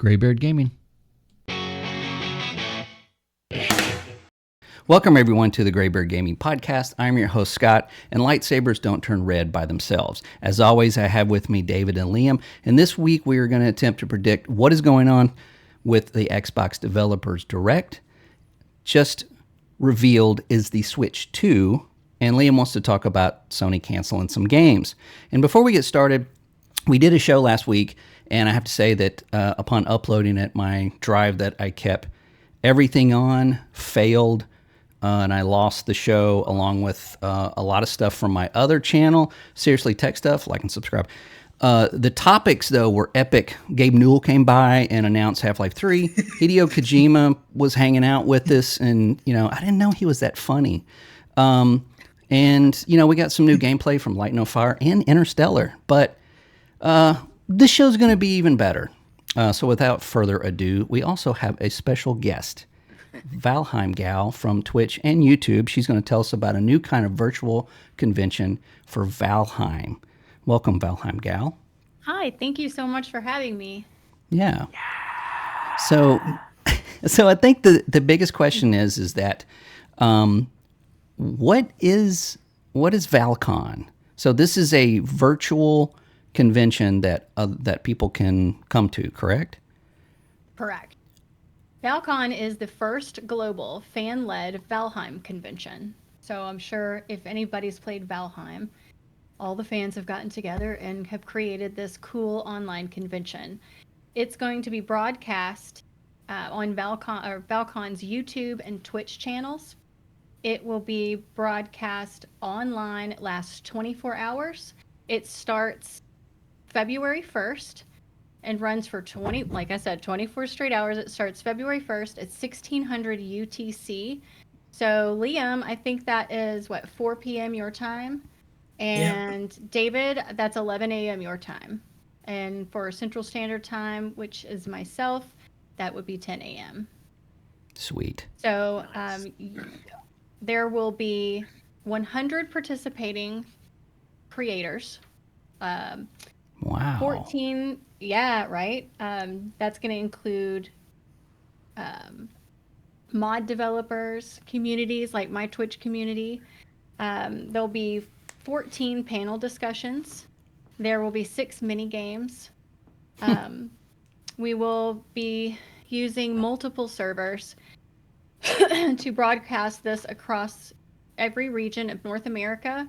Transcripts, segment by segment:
Graybeard Gaming. Welcome, everyone, to the Graybeard Gaming Podcast. I'm your host, Scott, and lightsabers don't turn red by themselves. As always, I have with me David and Liam, and this week we are going to attempt to predict what is going on with the Xbox Developers Direct. Just revealed is the Switch 2, and Liam wants to talk about Sony canceling some games. And before we get started, we did a show last week, and I have to say that upon uploading it, my drive that I kept everything on failed, and I lost the show along with a lot of stuff from my other channel. Seriously Tech Stuff, like and subscribe. The topics, though, were epic. Gabe Newell came by and announced Half-Life 3. Hideo Kojima was hanging out with us, and, I didn't know he was that funny. And, we got some new gameplay from Light No Fire and Interstellar. But this show's going to be even better. So without further ado, we also have a special guest, ValheimGal from Twitch and YouTube. She's going to tell us about a new kind of virtual convention for Valheim. Welcome, ValheimGal. Hi, thank you so much for having me. Yeah. So I think the biggest question is that what is Val Con? So this is a virtual convention that people can come to, correct? Correct. Val Con is the first global fan-led Valheim convention. So I'm sure if anybody's played Valheim, all the fans have gotten together and have created this cool online convention. It's going to be broadcast on Valcon's YouTube and Twitch channels. It will be broadcast online. It lasts 24 hours. It starts February 1st and runs for 24 straight hours. It starts February 1st at 1600 UTC. So Liam, I think that is 4 p.m. your time. And yeah. David, that's 11 a.m. your time. And for Central Standard Time, which is myself, that would be 10 a.m. Sweet. So there will be 100 participating creators. Wow. 14, yeah, right. That's going to include mod developers, communities like my Twitch community. There'll be 14 panel discussions. There will be 6 mini games. We will be using multiple servers to broadcast this across every region of North America,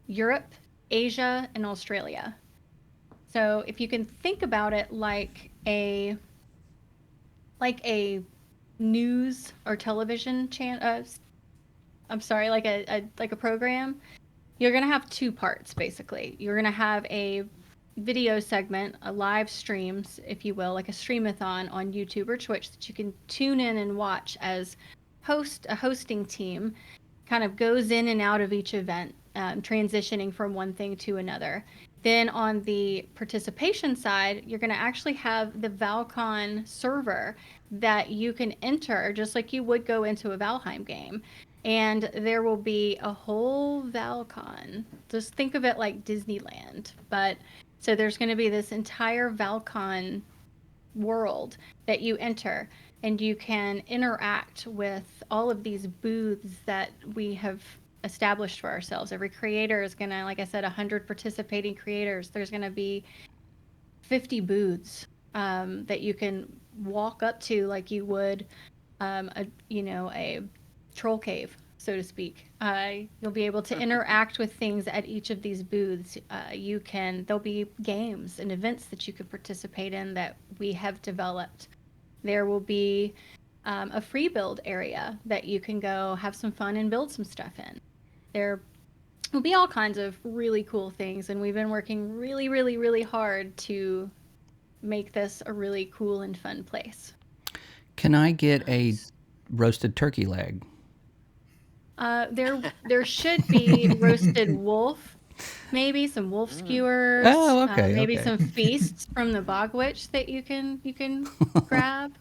Europe, Asia, and Australia. So if you can think about it like a news or television channel, like a program, you're going to have 2 parts, basically. You're going to have a video segment, a live streams, if you will, like a streamathon on YouTube or Twitch that you can tune in and watch as a hosting team kind of goes in and out of each event, transitioning from one thing to another. Then on the participation side, you're going to actually have the Valcon server that you can enter just like you would go into a Valheim game. And there will be a whole Valcon. Just think of it like Disneyland. So there's going to be this entire Valcon world that you enter, and you can interact with all of these booths that we have established for ourselves. Every creator is going to, like I said, 100 participating creators. There's going to be 50 booths that you can walk up to like you would a troll cave, so to speak. You'll be able to interact with things at each of these booths. There'll be games and events that you could participate in that we have developed. There will be a free build area that you can go have some fun and build some stuff in. There will be all kinds of really cool things, and we've been working really, really, really hard to make this a really cool and fun place. Can I get a roasted turkey leg? There should be roasted wolf, maybe some wolf skewers. Oh, okay. Maybe some feasts from the bog witch that you can grab.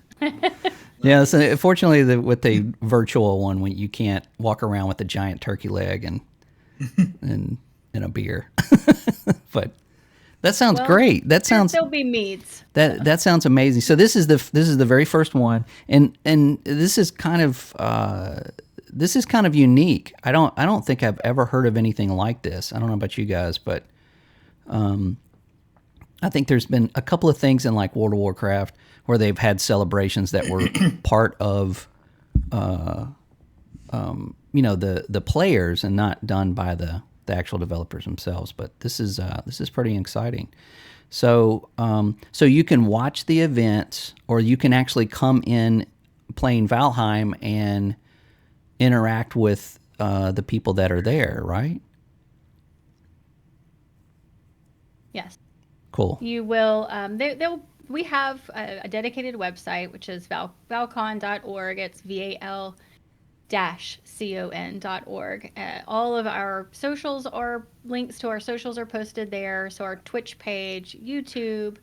Yeah, so fortunately, with the virtual one, you can't walk around with a giant turkey leg and a beer. But That sounds Well, great. there'll be meads. That sounds amazing. So this is the very first one, and this is kind of unique. I don't think I've ever heard of anything like this. I don't know about you guys, but I think there's been a couple of things in like World of Warcraft where they've had celebrations that were part of the players and not done by the actual developers themselves. But this is pretty exciting. So so you can watch the events, or you can actually come in playing Valheim and interact with the people that are there, right? Yes. Cool. You will. We have a dedicated website, which is valcon.org. It's VAL-CON.org. All of our socials are links to our socials are posted there. So our Twitch page, YouTube,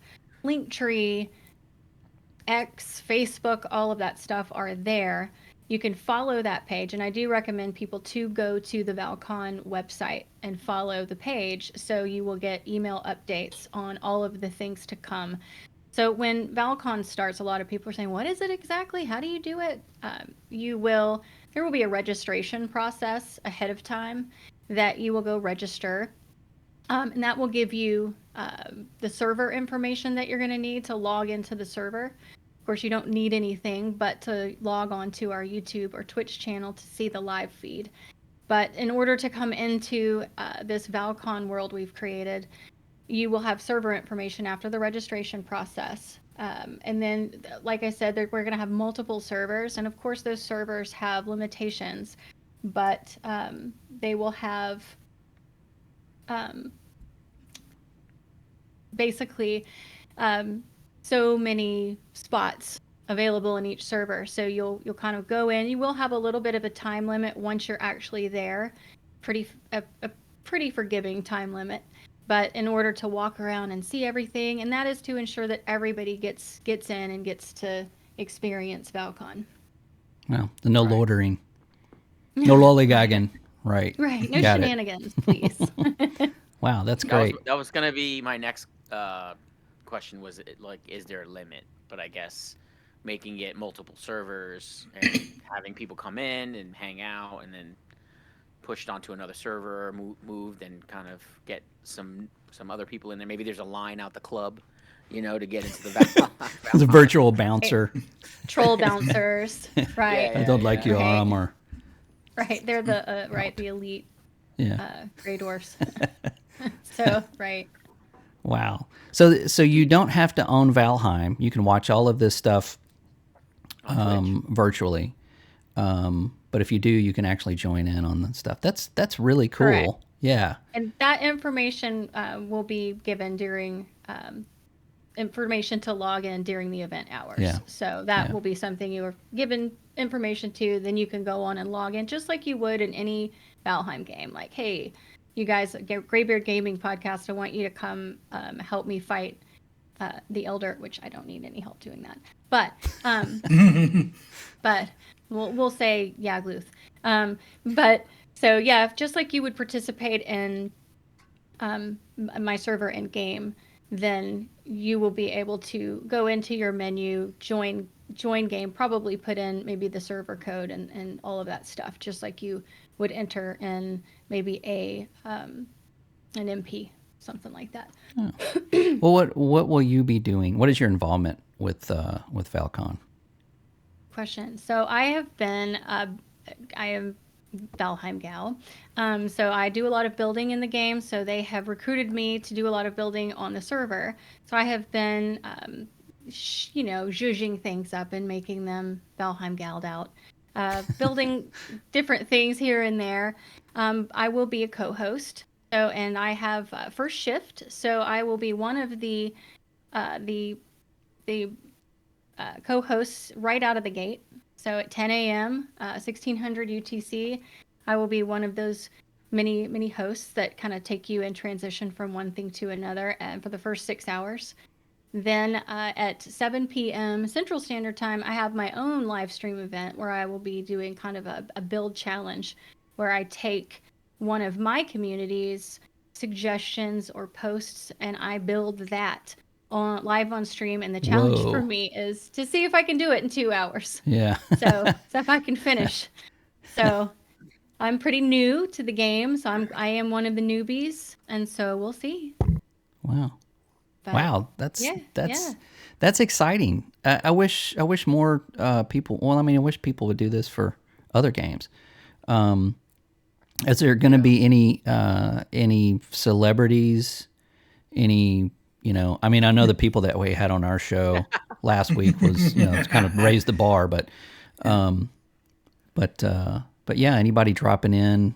Linktree, X, Facebook, all of that stuff are there. You can follow that page, and I do recommend people to go to the Valcon website and follow the page so you will get email updates on all of the things to come. So when Valcon starts, a lot of people are saying, what is it exactly? How do you do it? There will be a registration process ahead of time that you will go register. And that will give you the server information that you're going to need to log into the server. Of course, you don't need anything but to log on to our YouTube or Twitch channel to see the live feed. But in order to come into this Valcon world we've created, you will have server information after the registration process. And then, like I said, we're going to have multiple servers. And of course, those servers have limitations, but they will have basically so many spots available in each server. So you'll kind of go in. You will have a little bit of a time limit once you're actually there. A pretty forgiving time limit. But in order to walk around and see everything, and that is to ensure that everybody gets in and gets to experience Valcon. Well, no loitering, no lollygagging, right? Right, no shenanigans, please. Wow, that's great. That was gonna be my next question. Was it like, is there a limit? But I guess making it multiple servers and having people come in and hang out, and then pushed onto another server, moved, and kind of get some other people in there. Maybe there's a line out the club, to get into the The virtual bouncer. Troll bouncers, right? I don't like your armor. Right, they're the the elite Grey Dwarfs. So, right. Wow. So you don't have to own Valheim. You can watch all of this stuff virtually. But if you do, you can actually join in on the stuff. That's really cool. Correct. Yeah. And that information will be given during information to log in during the event hours. Yeah. So that will be something you are given information to. Then you can go on and log in just like you would in any Valheim game. Like, hey, you guys, Graybeard Gaming Podcast, I want you to come help me fight the Elder, which I don't need any help doing that. But but we'll say Yagluth. But so yeah, just like you would participate in my server in game, then you will be able to go into your menu, join game, probably put in maybe the server code and all of that stuff, just like you would enter in maybe an MP, something like that. Oh. Well, what will you be doing? What is your involvement with Valcon? Question. So I am ValheimGal. So I do a lot of building in the game. So they have recruited me to do a lot of building on the server. So I have been, zhuzhing things up and making them ValheimGal'd out, building different things here and there. I will be a co-host. So, and I have first shift. So I will be one of the co-hosts right out of the gate. So at 10 a.m., 1600 UTC, I will be one of those many hosts that kind of take you in transition from one thing to another for the first 6 hours. Then at 7 p.m. Central Standard Time, I have my own live stream event where I will be doing kind of a build challenge where I take one of my community's suggestions or posts, and I build that on live on stream. And the challenge for Whoa. me is to see if I can do it in 2 hours. Yeah. So if I can finish. So I'm pretty new to the game, so I am one of the newbies, and so we'll see. Wow. But Wow. yeah. That's exciting. I wish more people. Well, I mean, I wish people would do this for other games. Is there going to be any celebrities? Any, I mean, I know the people that we had on our show last week was, it's kind of raised the bar, but yeah, anybody dropping in,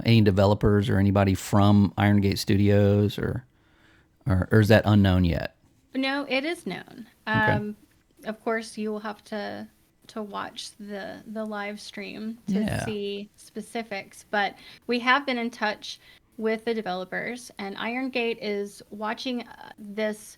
any developers or anybody from Iron Gate Studios or is that unknown yet? No, it is known. Okay. Of course, you will have to watch the live stream to Yeah. see specifics, but we have been in touch with the developers, and Iron Gate is watching this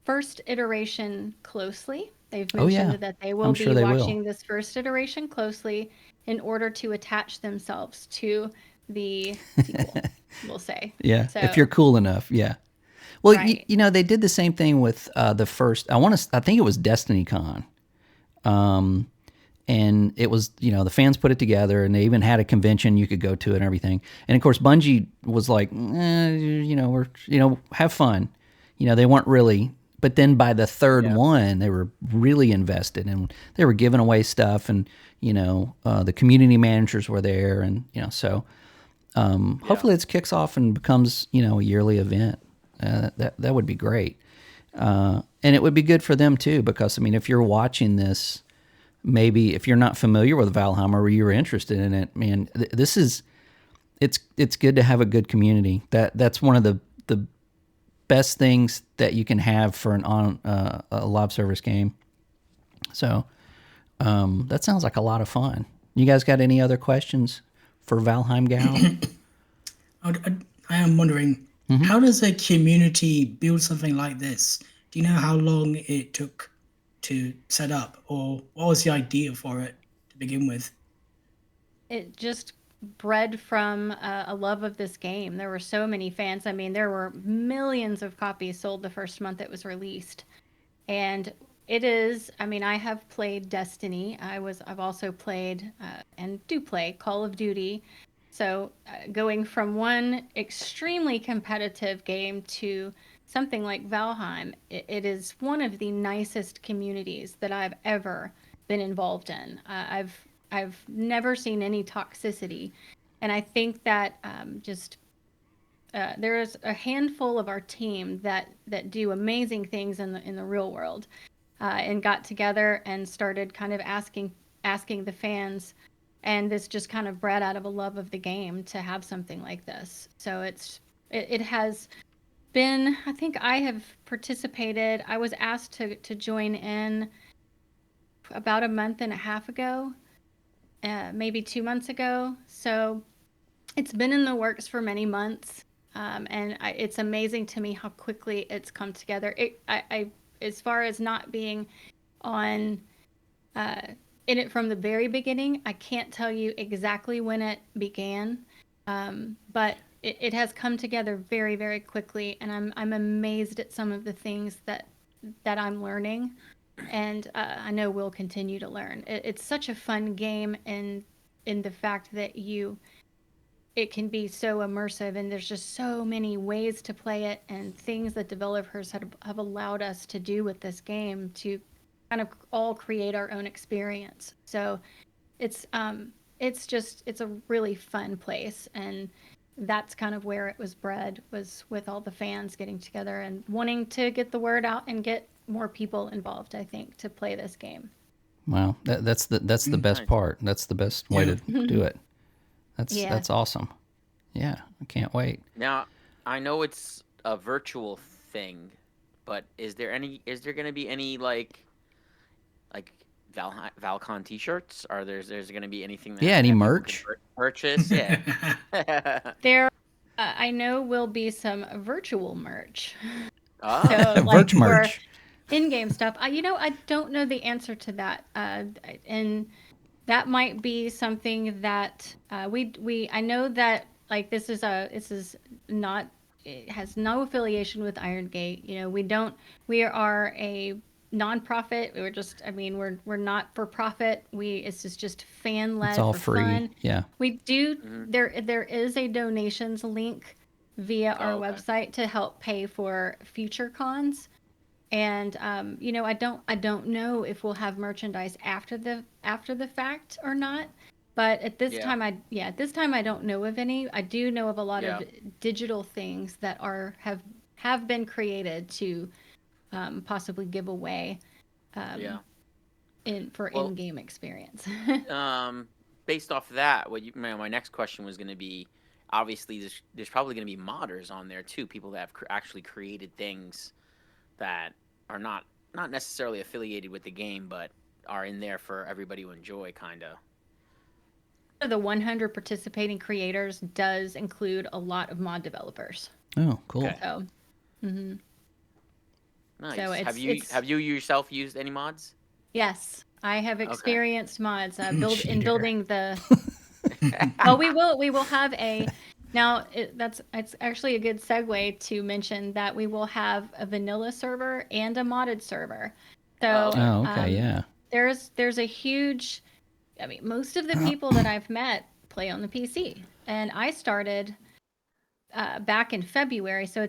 first iteration closely. They've Oh, yeah. mentioned that they will I'm be sure they will. watching this first iteration closely in order to attach themselves to the sequel, we'll say. Yeah. So, If you're cool enough. Yeah. Well, Right. they did the same thing with the first. I think it was Destiny Con, and it was the fans put it together, and they even had a convention you could go to and everything. And of course, Bungie was like, have fun. They weren't really. But then by the third one, they were really invested, and they were giving away stuff, and the community managers were there, and so hopefully it kicks off and becomes a yearly event. That would be great, and it would be good for them too, because I mean, if you're watching this, maybe if you're not familiar with Valheim or you're interested in it, man, it's good to have a good community. That's one of the best things that you can have for a live service game. So that sounds like a lot of fun. You guys got any other questions for ValheimGal? I am wondering, how does a community build something like this? Do you know how long it took to set up, or what was the idea for it to begin with? It just bred from a love of this game. There were so many fans. I mean, there were millions of copies sold the first month it was released. And it is, I mean, I have played Destiny. I've also played and do play Call of Duty. So going from one extremely competitive game to something like Valheim, it is one of the nicest communities that I've ever been involved in. I've never seen any toxicity, and I think that there is a handful of our team that do amazing things in the real world, and got together and started kind of asking the fans, and this just kind of bred out of a love of the game to have something like this. So it has been, I think I have participated. I was asked to join in about a month and a half ago. Maybe 2 months ago. So it's been in the works for many months. It's amazing to me how quickly it's come together. I as far as not being on in it from the very beginning, I can't tell you exactly when it began, but it has come together very, very quickly, and I'm amazed at some of the things that I'm learning. And I know we'll continue to learn. It's such a fun game, in the fact that it can be so immersive, and there's just so many ways to play it, and things that developers have allowed us to do with this game to kind of all create our own experience. So it's a really fun place, and that's kind of where it was bred, was with all the fans getting together and wanting to get the word out and get more people involved, I think, to play this game. Wow, that's the best part. That's the best way to do it. That's awesome. Yeah, I can't wait. Now, I know it's a virtual thing, but is there going to be any like Val Con t-shirts? There's going to be anything that any people merch? can purchase? Yeah. There, I know will be some virtual merch. Oh. So, like, merch. For in-game stuff. I don't know the answer to that, and that might be something that I know that like this is not, it has no affiliation with Iron Gate. You know, we are a nonprofit. We're just, I mean, we're not for profit. It's just fan It's led all for free. fun. Yeah. We do, Mhm. there is a donations link via our Oh, okay. website to help pay for future cons. And you know, I don't know if we'll have merchandise after the fact or not. But at this Yeah. time, at this time I don't know of any. I do know of a lot Yeah. of digital things that have been created to possibly give away Yeah. for Well, in-game experience. based off of that, my next question was going to be, obviously, there's probably going to be modders on there too, people that have actually created things that are not necessarily affiliated with the game, but are in there for everybody to enjoy, kind of. The 100 participating creators does include a lot of mod developers. Oh, cool. Okay. So, Nice. So Have you yourself used any mods? yes, I have Okay. experienced mods Cheater. building the. Oh, we will have a. Now it's actually a good segue to mention that we will have a vanilla server and a modded server. So okay. Oh, okay. Yeah. there's a huge. I mean, most of the people that I've met play on the PC, and I started back in February. So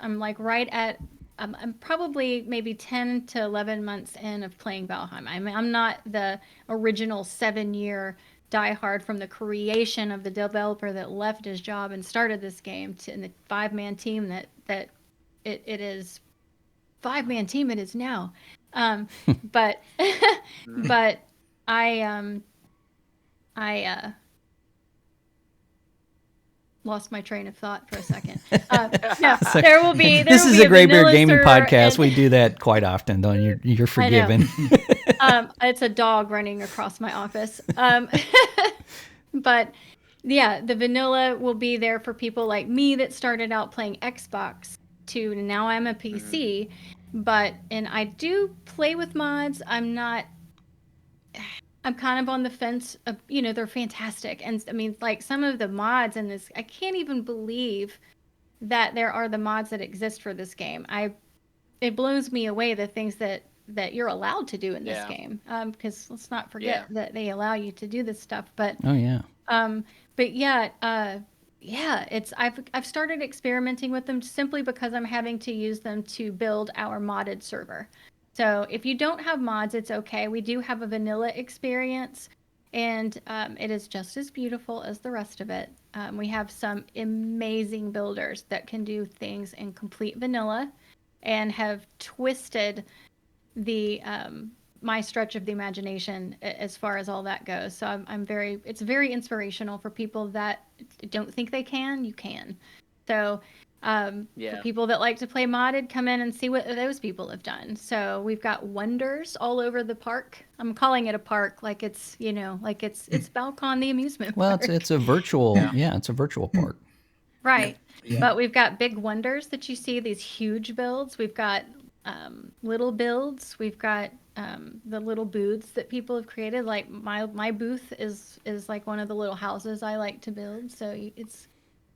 I'm like right at. I'm probably maybe 10 to 11 months in of playing Valheim. I mean, I'm not the original 7-year diehard from the creation of the developer that left his job and started this game to in the 5-man team that it is 5-man team it is now. But but I lost my train of thought for a second. No, there will be. This is a Graybeard vanilla Gaming server podcast. and- We do that quite often, though. You're forgiven. It's a dog running across my office. But yeah, the vanilla will be there for people like me that started out playing Xbox to now I'm a PC. And I do play with mods. I'm kind of on the fence of, you know, they're fantastic. And I mean, like some of the mods in this, I can't even believe that there are the mods that exist for this game. It blows me away the things that you're allowed to do in this game. Because let's not forget that they allow you to do this stuff. But Oh yeah. but yeah, I've started experimenting with them simply because I'm having to use them to build our modded server. So if you don't have mods, it's okay. We do have a vanilla experience, and it is just as beautiful as the rest of it. We have some amazing builders that can do things in complete vanilla, and have twisted the my stretch of the imagination as far as all that goes. So it's very inspirational for people that don't think they can. You can. So for people that like to play modded, come in and see what those people have done. So we've got wonders all over the park. I'm calling it a park, like it's, you know, like it's Val Con, the amusement Well, park. it's a virtual. Yeah, it's a virtual park. Right. Yeah. But we've got big wonders that you see, these huge builds. We've got little builds. We've got the little booths that people have created. Like my booth is like one of the little houses I like to build. So it's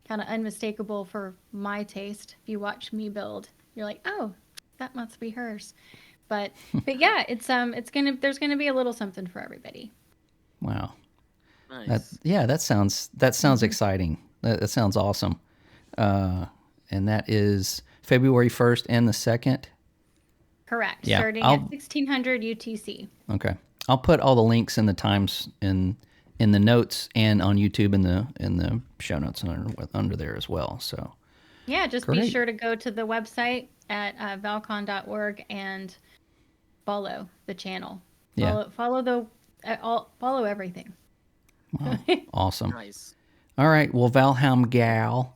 kind of unmistakable for my taste. If you watch me build, you're like, oh, that must be hers. But yeah, there's gonna be a little something for everybody. Wow. Nice. That sounds exciting. That sounds awesome. And that is February 1st and the 2nd. Correct. Yeah, Starting at 1600 UTC. Okay. I'll put all the links and the times in the notes and on YouTube in the show notes under there as well. So yeah, just Great. be sure to go to the website at valcon.org and follow the channel. Yeah. Follow everything. Wow. Awesome. Nice. All right. Well, ValheimGal,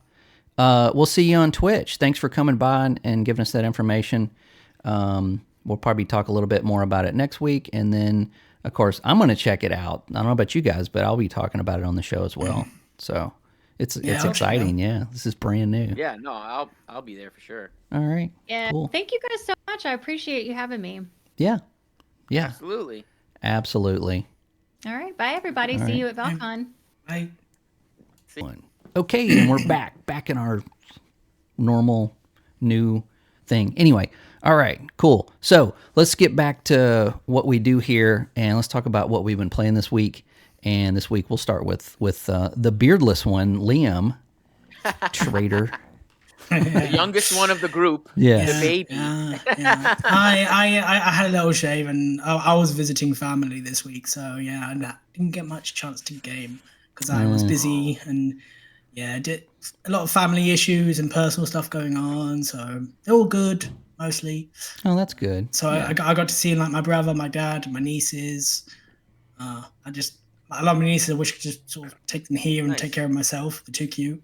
we'll see you on Twitch. Thanks for coming by and giving us that information. We'll probably talk a little bit more about it next week. And then, of course, I'm going to check it out. I don't know about you guys, but I'll be talking about it on the show as well. So it's I'll check it exciting. Yeah. This is brand new. Yeah, no, I'll be there for sure. All right. Yeah. Cool. Thank you guys so much. I appreciate you having me. Yeah. Yeah. Absolutely. Absolutely. All right. Bye, everybody. See right. you at ValCon. I One. Okay, and we're back in our normal new thing. Anyway, all right, cool. So let's get back to what we do here, and let's talk about what we've been playing this week. And this week we'll start with the beardless one, Liam, traitor. The youngest one of the group. Yes. The baby. Yeah. I had a little shave, and I was visiting family this week, so yeah, I didn't get much chance to game because I was busy and did a lot of family issues and personal stuff going on. So they're all good mostly. Oh, that's good. So I got to see like my brother, my dad, and my nieces. I love my nieces. I wish I could just sort of take them here and take care of myself. They're too cute.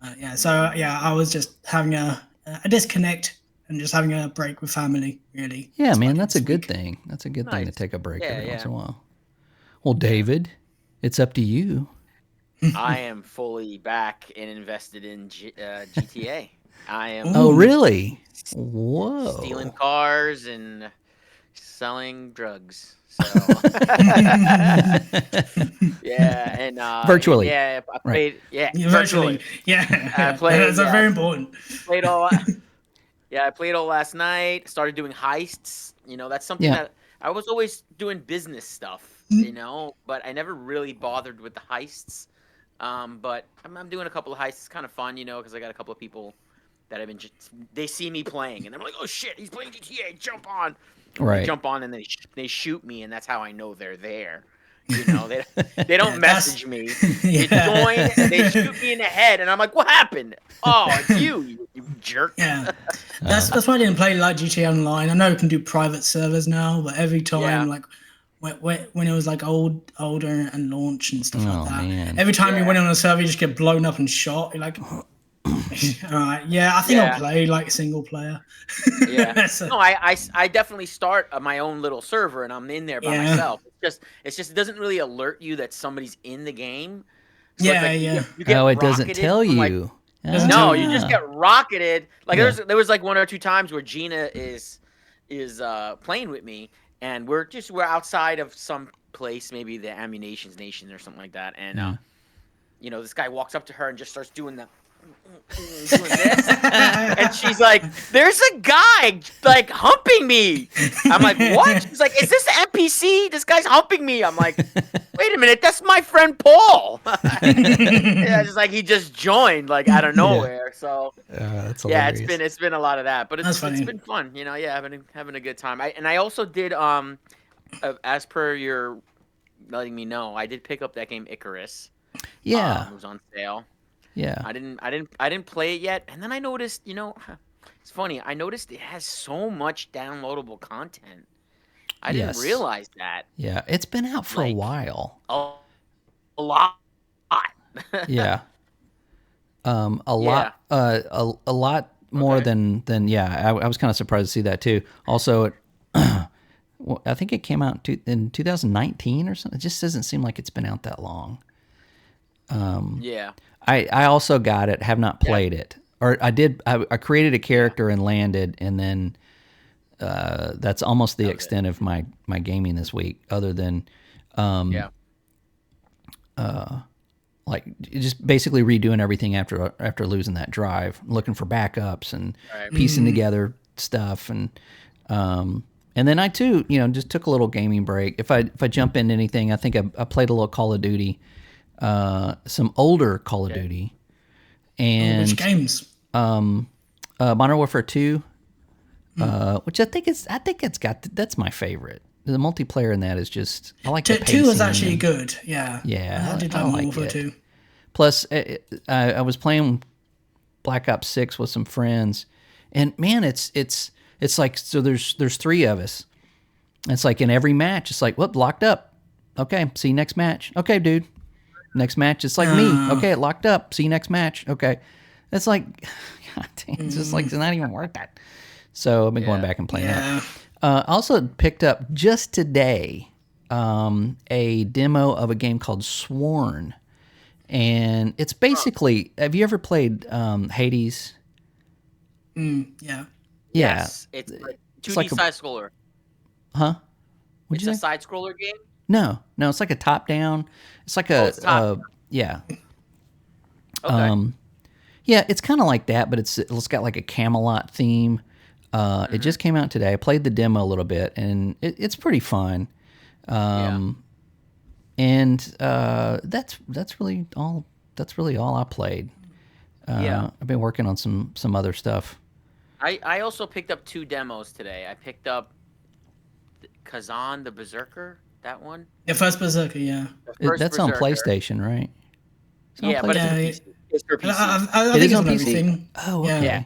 I was just having a disconnect and just having a break with family, really. Yeah, man, that's a good thing. That's a good thing to take a break every once in a while. Well, David, it's up to you. I am fully back and invested in GTA. I am. Oh, really? Whoa. Stealing cars and selling drugs. So. Yeah, and virtually. Yeah, I played. Right. Yeah, virtually. Yeah, I played. That's very important. Played all. Yeah, I played all last night. Started doing heists. You know, that's something that I was always doing business stuff. You know, but I never really bothered with the heists. But I'm doing a couple of heists. It's kind of fun, you know, because I got a couple of people that have been. They see me playing, and they're like, "Oh shit, he's playing GTA! Jump on!" Right. They jump on, and they shoot me, and that's how I know they're there. You know, they don't message me. They join, and they shoot me in the head, and I'm like, "What happened? Oh, it's you jerk." Yeah, that's why I didn't play like GTA Online. I know you can do private servers now, but every time like. When it was like older and launch and stuff like that. Man. Every time you went on a server, you just get blown up and shot. You're like, all right, I think I'll play like single player. Yeah, no, I definitely start my own little server and I'm in there by myself. It's just it doesn't really alert you that somebody's in the game. So you get it doesn't tell you. No, you just get rocketed. Like there was like one or two times where Gina is playing with me. And we're outside of some place, maybe the Ammunitions Nation or something like that. And, you know, this guy walks up to her and just starts doing this. And she's like, "There's a guy, like, humping me." I'm like, "What?" She's like, "Is this NPC? This guy's humping me." I'm like, "Wait a minute, that's my friend Paul." Just like he just joined, like, out of nowhere. So, that's hilarious. it's been a lot of that. But it's been fun, you know, having a good time. I also did, as per your letting me know, I did pick up that game Icarus. Yeah. It was on sale. Yeah. I didn't play it yet, and then I noticed, you know, it's funny. I noticed it has so much downloadable content. I didn't realize that. Yeah, it's been out for a while. A lot. Yeah. A lot more than I was kind of surprised to see that too. Also, I think it came out in 2019 or something. It just doesn't seem like it's been out that long. I also got it, have not played it. Or I did, I created a character and landed, and then that's almost the extent of my gaming this week, other than like just basically redoing everything after losing that drive, looking for backups and piecing together stuff, and then I too, you know, just took a little gaming break. If I jump into anything, I think I played a little Call of Duty. Some older Call of Duty, and which games? Modern Warfare 2, which I think it's got that's my favorite. The multiplayer in that is just I like. 2 was actually good. Yeah, I did like Modern Warfare 2. Plus, I was playing Black Ops 6 with some friends, and man, it's like so. There's 3 of us. It's like in every match, it's like locked up. Okay, see you next match. Okay, dude. Next match, it's like me. Okay, it locked up. See you next match. Okay. It's like, God dang, it's just like, it's not even worth that. So I've been going back and playing that. I also picked up just today a demo of a game called Sworn. And it's basically, have you ever played Hades? Yeah. Yes. It's like 2D like side-scroller. Huh? It's a side-scroller game? No, it's like a top-down. It's like Yeah. Okay. Yeah, it's kind of like that, but it's got like a Camelot theme. It just came out today. I played the demo a little bit, and it's pretty fun. And that's really all. That's really all I played. I've been working on some other stuff. I also picked up 2 demos today. I picked up Kazan the Berserker, that one. The first Berserker, yeah. The first That's on Berserker. PlayStation, right? It's on Yeah, but PlayStation. it's for PC. I It think is it's on on PC? everything. Oh, okay. Yeah.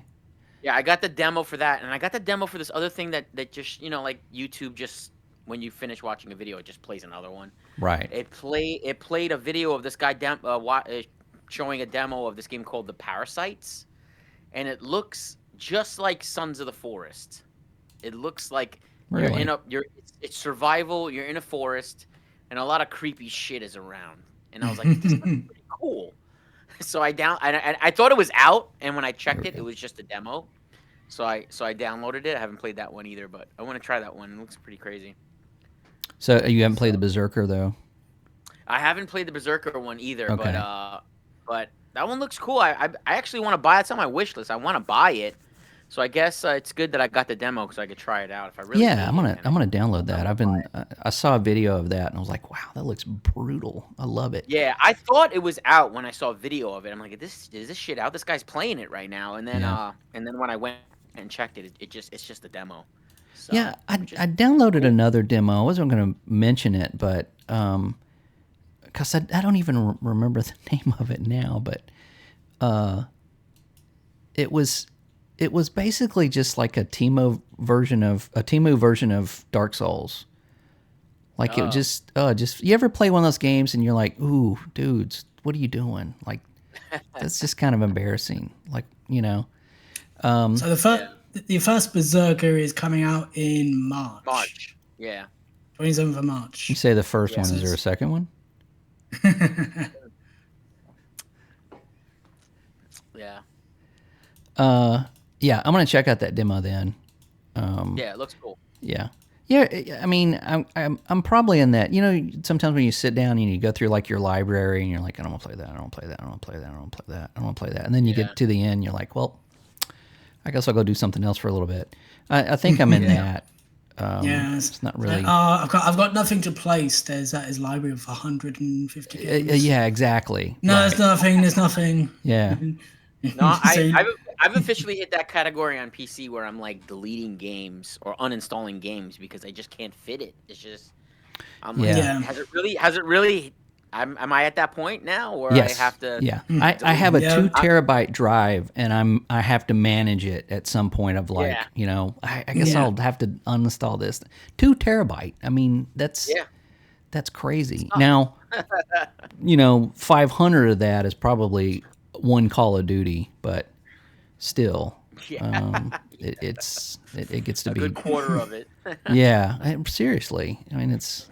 Yeah, I got the demo for that, and I got the demo for this other thing that just, like YouTube just, when you finish watching a video, it just plays another one. Right. It played a video of this guy showing a demo of this game called The Parasites, and it looks just like Sons of the Forest. It looks like Really? it's survival. You're in a forest, and a lot of creepy shit is around. And I was like, this looks pretty cool. So I thought it was out, and when I checked it, it was just a demo. So I downloaded it. I haven't played that one either, but I want to try that one. It looks pretty crazy. So you haven't played the Berserker though? I haven't played the Berserker one either, Okay. but that one looks cool. I actually want to buy it. It's on my wish list. I want to buy it. So I guess it's good that I got the demo because I could try it out if I really. Yeah, I'm gonna download that. I saw a video of that and I was like, wow, that looks brutal. I love it. Yeah, I thought it was out when I saw a video of it. I'm like, is this shit out? This guy's playing it right now. And then when I went and checked it, it's just a demo. So, Yeah, I downloaded another demo. I wasn't going to mention it, but because I don't even remember the name of it now, but it was basically just like a Temu version of Dark Souls. Like it just you ever play one of those games and you're like, ooh, dudes, what are you doing? Like that's just kind of embarrassing. Like, So the first Berserker is coming out in March. Yeah. 27th of March. You say the first one. Is there a second one? Yeah. Yeah, I'm gonna check out that demo then. Yeah, it looks cool. Yeah. I mean, I'm probably in that. Sometimes when you sit down and you go through like your library and you're like, I don't want to play that. I don't want to play that. I don't want to play that. I don't want to play that. I don't want to play that. And then you get to the end, you're like, well, I guess I'll go do something else for a little bit. I think I'm in that. It's not really. I've got nothing to place. There's his library of 150 games. Yeah, exactly. No, there's nothing. There's nothing. Yeah. No, I've officially hit that category on PC where I'm like deleting games or uninstalling games because I just can't fit it. It's just, I'm like, has it really? Am I at that point now where I have to? Yeah, I have a 2 terabyte drive, and I have to manage it at some point. Of like, I guess I'll have to uninstall this. 2 terabyte. I mean, that's crazy. Now, 500 of that is probably one Call of Duty, but still, it gets to be a good quarter of it. Yeah, seriously. I mean, it's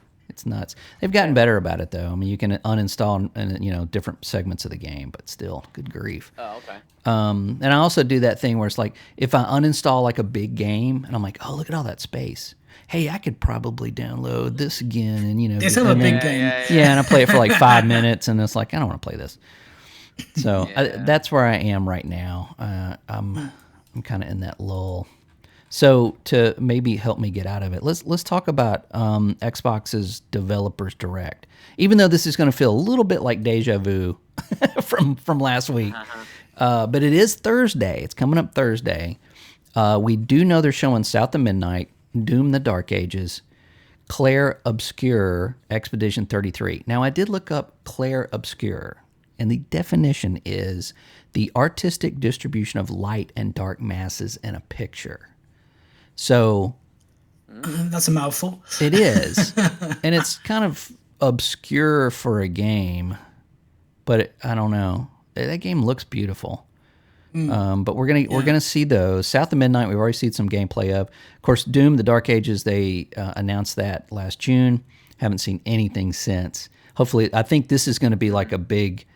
nuts. They've gotten better about it though. I mean, you can uninstall different segments of the game, but still, good grief. Oh, okay. And I also do that thing where it's like if I uninstall like a big game and I'm like, oh, look at all that space. Hey, I could probably download this again, and it's a big game. Yeah, and I play it for like 5 minutes, and it's like I don't want to play this. So that's where I am right now. I'm kind of in that lull. So to maybe help me get out of it, let's talk about Xbox's Developers Direct. Even though this is going to feel a little bit like deja vu from last week, but it is Thursday. It's coming up Thursday. We do know they're showing South of Midnight, Doom: The Dark Ages, Clair Obscur, Expedition 33. Now I did look up Clair Obscur, and the definition is the artistic distribution of light and dark masses in a picture. So that's a mouthful. It is, and it's kind of obscure for a game, but I don't know. That game looks beautiful. But we're gonna see those. South of Midnight, we've already seen some gameplay of. Of course, Doom: The Dark Ages, they announced that last June. Haven't seen anything since. Hopefully, I think this is going to be like a big.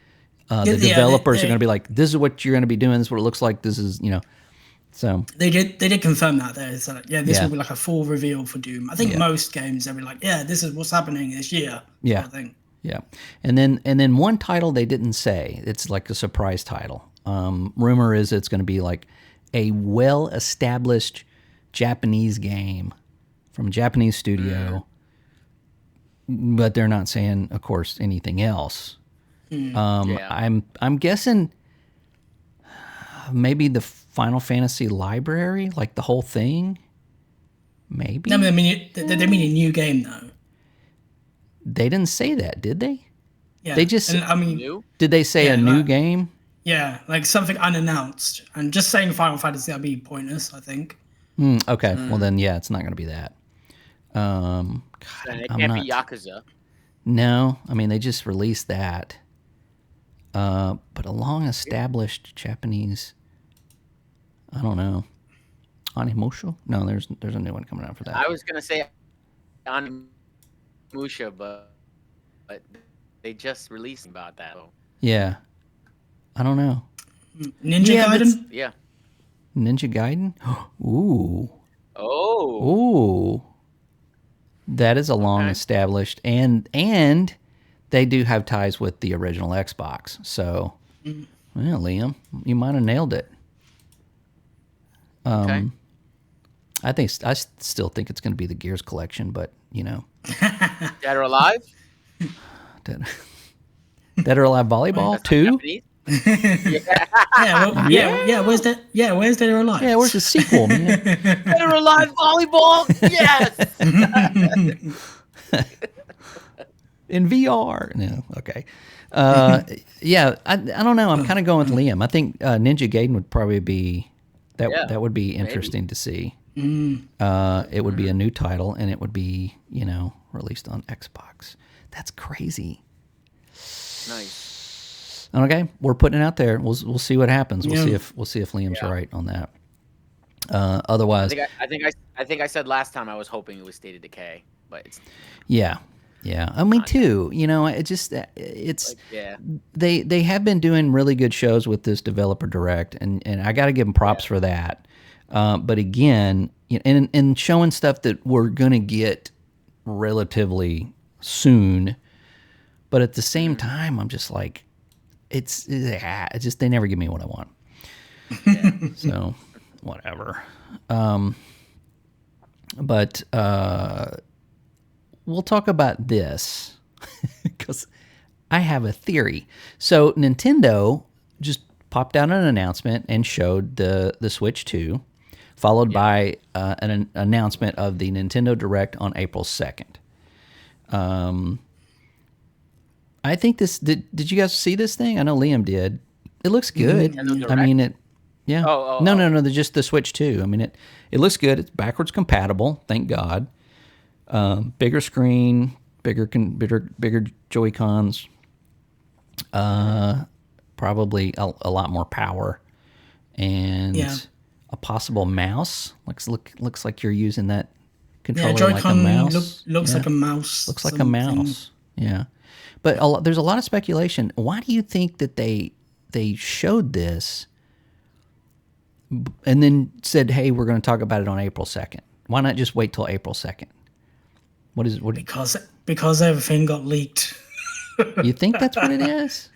The developers are going to be like, "This is what you're going to be doing. This is what it looks like. This is So they did confirm that there. So this will be like a full reveal for Doom. I think most games they'll be like, this is what's happening this year. Yeah. Sort of thing. Yeah, and then one title they didn't say. It's like a surprise title. Rumor is it's going to be like a well-established Japanese game from a Japanese studio, but they're not saying, of course, anything else. I'm guessing maybe the Final Fantasy library, like the whole thing. Maybe. No, they mean a new game though. They didn't say that, did they? Yeah. They just. And, I mean, did they say a new game? Yeah, like something unannounced. And just saying Final Fantasy, that'd be pointless, I think. Okay. Well, then, yeah, it's not going to be that. God, it can't be Yakuza. No, I mean they just released that. But a long-established Japanese. I don't know. Onimusha? No, there's a new one coming out for that. I was gonna say Onimusha, but they just released about that. Yeah, I don't know. Ninja Gaiden? Yeah. Ninja Gaiden? Ooh. Oh. Ooh. That is a long established, and they do have ties with the original Xbox. So, well, Liam, you might have nailed it. Okay. I still think it's going to be the Gears collection, but you know, Dead or Alive? Dead or Alive Volleyball 2? Yeah. Where's that? Yeah, where's Dead or Alive? Yeah, where's the sequel, man? Dead or Alive Volleyball? Yes. In VR? No, okay. Yeah, I don't know. I'm kind of going with Liam. I think Ninja Gaiden would probably be that. Yeah, that would be interesting to see. Mm. It would be a new title, and it would be released on Xbox. That's crazy. Nice. Okay, we're putting it out there. We'll see what happens. We'll see if Liam's right on that. Otherwise, I think I said last time I was hoping it was State of Decay, but it's yeah. I mean, too. It just they have been doing really good shows with this developer direct, and I got to give them props for that. But again, and showing stuff that we're gonna get relatively soon. But at the same time, I'm just like, it's just they never give me what I want. So whatever. But we'll talk about this because I have a theory. So Nintendo just popped out an announcement and showed the Switch 2, followed by an announcement of the Nintendo Direct on April 2nd. I think this. Did you guys see this thing? I know Liam did. It looks good. I mean it. Yeah. No. Just the Switch 2. I mean it looks good. It's backwards compatible. Thank God. Bigger screen, bigger Joy-Cons. Probably a lot more power, and a possible mouse. Looks like you're using that controller like a mouse. Looks like a mouse. Looks like a mouse. Yeah. But there's a lot of speculation. Why do you think that they showed this and then said, "Hey, we're going to talk about it on April 2nd"? Why not just wait till April 2nd? Because everything got leaked. You think that's what it is?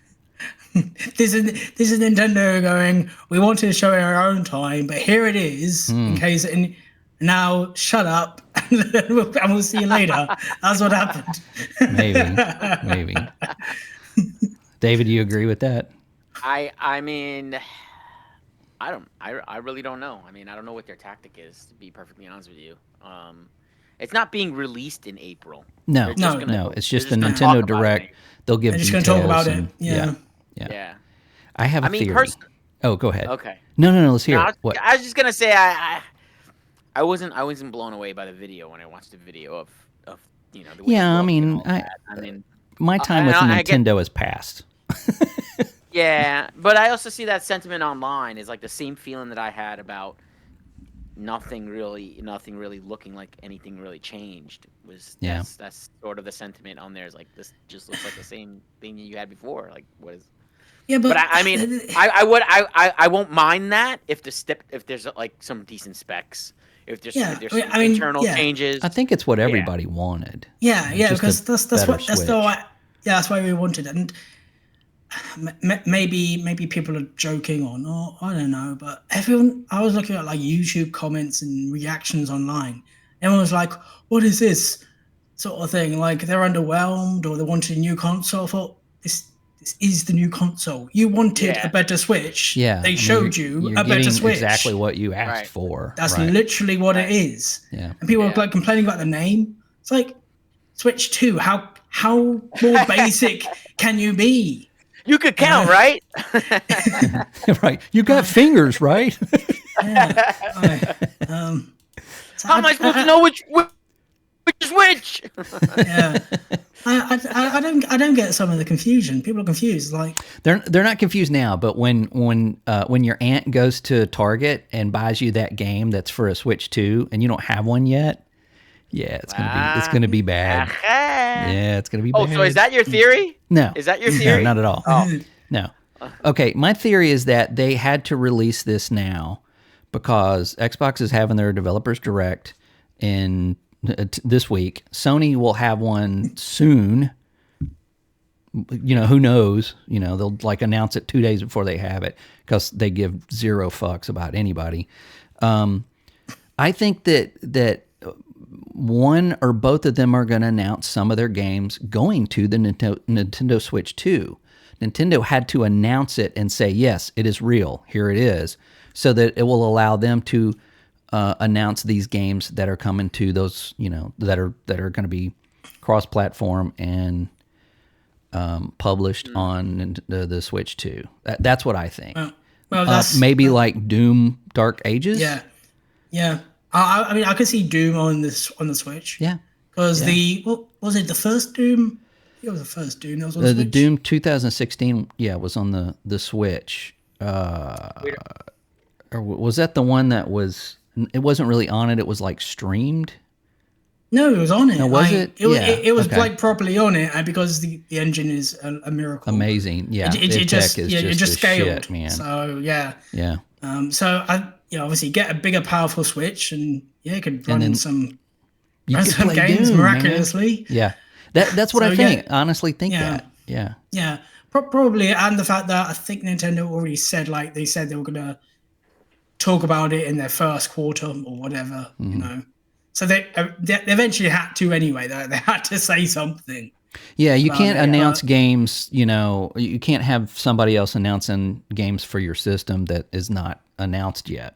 This is Nintendo going, we wanted to show it our own time, but here it is in case. And now shut up, and we'll see you later. That's what happened. Maybe. David, do you agree with that? I mean, I really don't know. I mean, I don't know what their tactic is, to be perfectly honest with you. It's not being released in April. No. It's just the Nintendo Direct. They'll give details. They're just going to talk about it. Yeah. I have a theory. Oh, go ahead. Okay. No. Let's hear it. What? I was just gonna say I wasn't blown away by the video when I watched the video of the way I mean, my time with Nintendo has passed. Yeah, but I also see that sentiment online is like the same feeling that I had about nothing really looking like anything really changed. That's sort of the sentiment on there. Is like, this just looks like the same thing you had before. Like, what is? Yeah, but I mean, I won't mind that if there's like some decent specs. If there's internal changes. I think it's what everybody wanted. Yeah, because that's Yeah, that's why we wanted it. And maybe people are joking or not. I don't know. But I was looking at like YouTube comments and reactions online. Everyone was like, "What is this?" sort of thing. Like they're underwhelmed or they wanted a new console. I thought this is the new console. You wanted a better Switch. Yeah, they showed you a better Switch. Exactly what you asked for. That's literally what it is. Yeah, and people are like complaining about the name. It's like Switch 2. How more basic can you be? You could count, right? Right. You got fingers, right? Yeah. How am I supposed to know which is which? Yeah. I don't get some of the confusion. People are confused. Like they're not confused now, but when your aunt goes to Target and buys you that game that's for a Switch 2 and you don't have one yet, yeah, it's gonna be bad. Yeah, it's gonna be bad. Oh, so is that your theory? No. Is that your theory? No, not at all. Oh. No. Okay, my theory is that they had to release this now because Xbox is having their developers direct in this week. Sony will have one soon. You know, who knows? You know, they'll like announce it 2 days before they have it because they give zero fucks about anybody. I think that one or both of them are going to announce some of their games going to the Nintendo Switch 2. Nintendo had to announce it and say, yes, it is real. Here it is. So that it will allow them to announce these games that are coming to those, you know, that are going to be cross-platform and published on the Switch 2. That's what I think. Well, maybe like Doom Dark Ages. Yeah. I mean, I could see Doom on the Switch. Yeah. Because what was it? The first Doom? It was the first Doom that was on the Switch. The Doom 2016, was on the Switch. Or was that the one that was? It wasn't really on it. It was like streamed. No, it was on it. No, was it? It was like properly on it, and because the engine is a miracle. Amazing. Yeah. It just scaled, shit, man. So yeah. Yeah. So obviously get a bigger, powerful Switch, and you could run some games Doom, miraculously. Man. Yeah. That's what I think. Honestly, think that. Yeah. Yeah. Probably, and the fact that I think Nintendo already said, like they said they were gonna talk about it in their first quarter or whatever, you know. So they eventually had to anyway. They had to say something. Yeah, you can't announce games. You know, you can't have somebody else announcing games for your system that is not announced yet.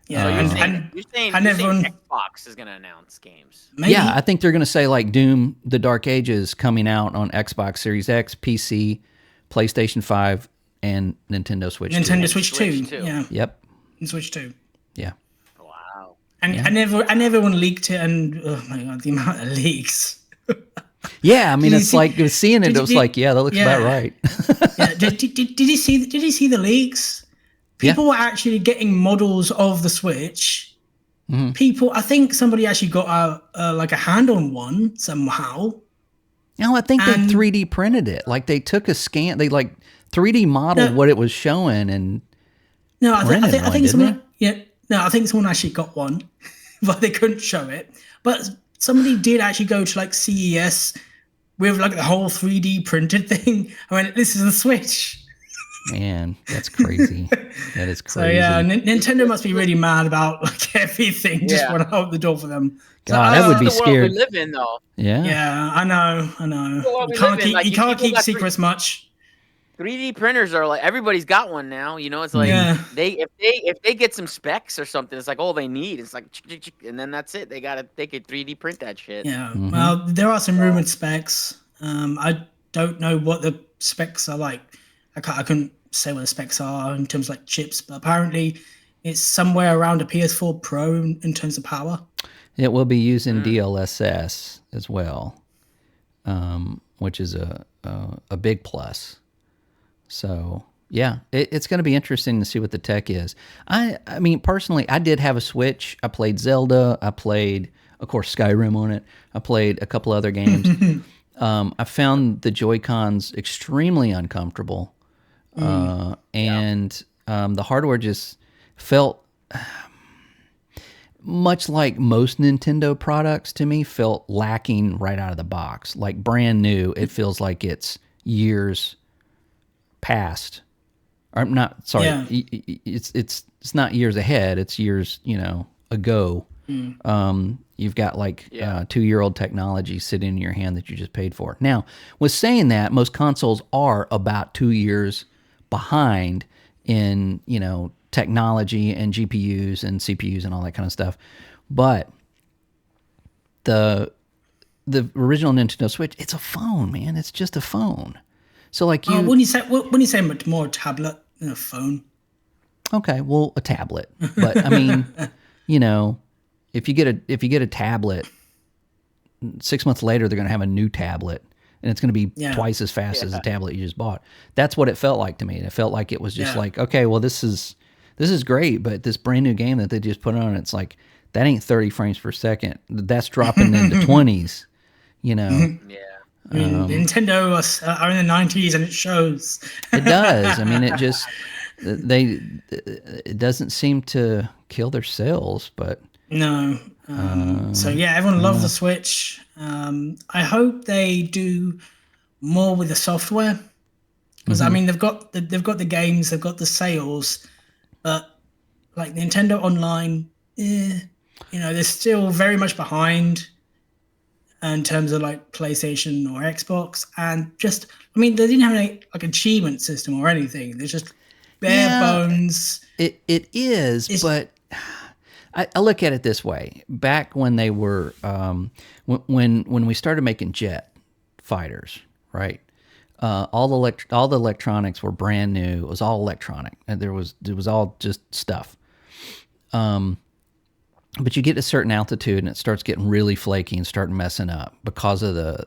Yeah, you're saying Xbox is going to announce games. Maybe. Yeah, I think they're going to say like Doom: The Dark Ages coming out on Xbox Series X, PC, PlayStation 5, and Nintendo Switch. Nintendo Switch 2. Yeah. Yep. And Switch 2. Yeah. Wow. And everyone leaked it, and oh my god, the amount of leaks. Yeah, I mean, seeing it. It was like, yeah, that looks about right. Yeah. Did you see the leaks? People were actually getting models of the Switch. Mm-hmm. People, I think somebody actually got like a hand on one somehow. No, I think they 3D printed it. Like they took a scan, they like 3D modeled what it was showing, and I think someone. Yeah, no, I think someone actually got one, but they couldn't show it. But somebody did actually go to like CES with like the whole 3D printed thing. I mean, this is the Switch. Man, that's crazy. That is crazy. So yeah, Nintendo must be really mad about like everything just went out the door for them. God, that would be scary. World we live in, though. Yeah. Yeah, I know. You can't keep secrets much. 3D printers are like everybody's got one now. You know, it's like if they get some specs or something, it's like all they need. It's like and then that's it. They could 3D print that shit. Yeah. Mm-hmm. Well, there are some rumored specs. I don't know what the specs are like. I couldn't say what the specs are in terms of like chips, but apparently it's somewhere around a PS4 Pro in terms of power. It will be using DLSS as well, which is a big plus. So yeah, it's going to be interesting to see what the tech is. I mean, personally, I did have a Switch. I played Zelda. I played, of course, Skyrim on it. I played a couple other games. I found the Joy-Cons extremely uncomfortable. And the hardware just felt much like most Nintendo products, to me, felt lacking right out of the box. Like brand new, it feels like it's years past. Or not, sorry, Yeah. it's not years ahead. It's years, ago. You've got like 2-year-old technology sitting in your hand that you just paid for. Now, with saying that, most consoles are about 2 years behind in, technology and GPUs and CPUs and all that kind of stuff. But the original Nintendo Switch, it's a phone, man. It's just a phone. So like when you say much more tablet than a phone. Okay, well, a tablet. But I mean, if you get a tablet, 6 months later they're going to have a new tablet, and it's going to be twice as fast as the tablet you just bought. That's what it felt like to me. It felt like it was just like, okay, well, this is great, but this brand new game that they just put on, it's like that ain't 30 frames per second. That's dropping into 20s. Yeah. I mean, Nintendo are in the 90s, and it shows. It does. I mean, it doesn't seem to kill their sales, but no. So yeah, everyone loves the Switch. I hope they do more with the software, because I mean they've got the games, they've got the sales, but like Nintendo Online, they're still very much behind in terms of like PlayStation or Xbox, and just they didn't have any like achievement system or anything. There's just bare bones. It is, but I look at it this way. Back when they were when we started making jet fighters, right? All the electronics were brand new. It was all electronic, and it was all just stuff. But you get a certain altitude and it starts getting really flaky and starting messing up because of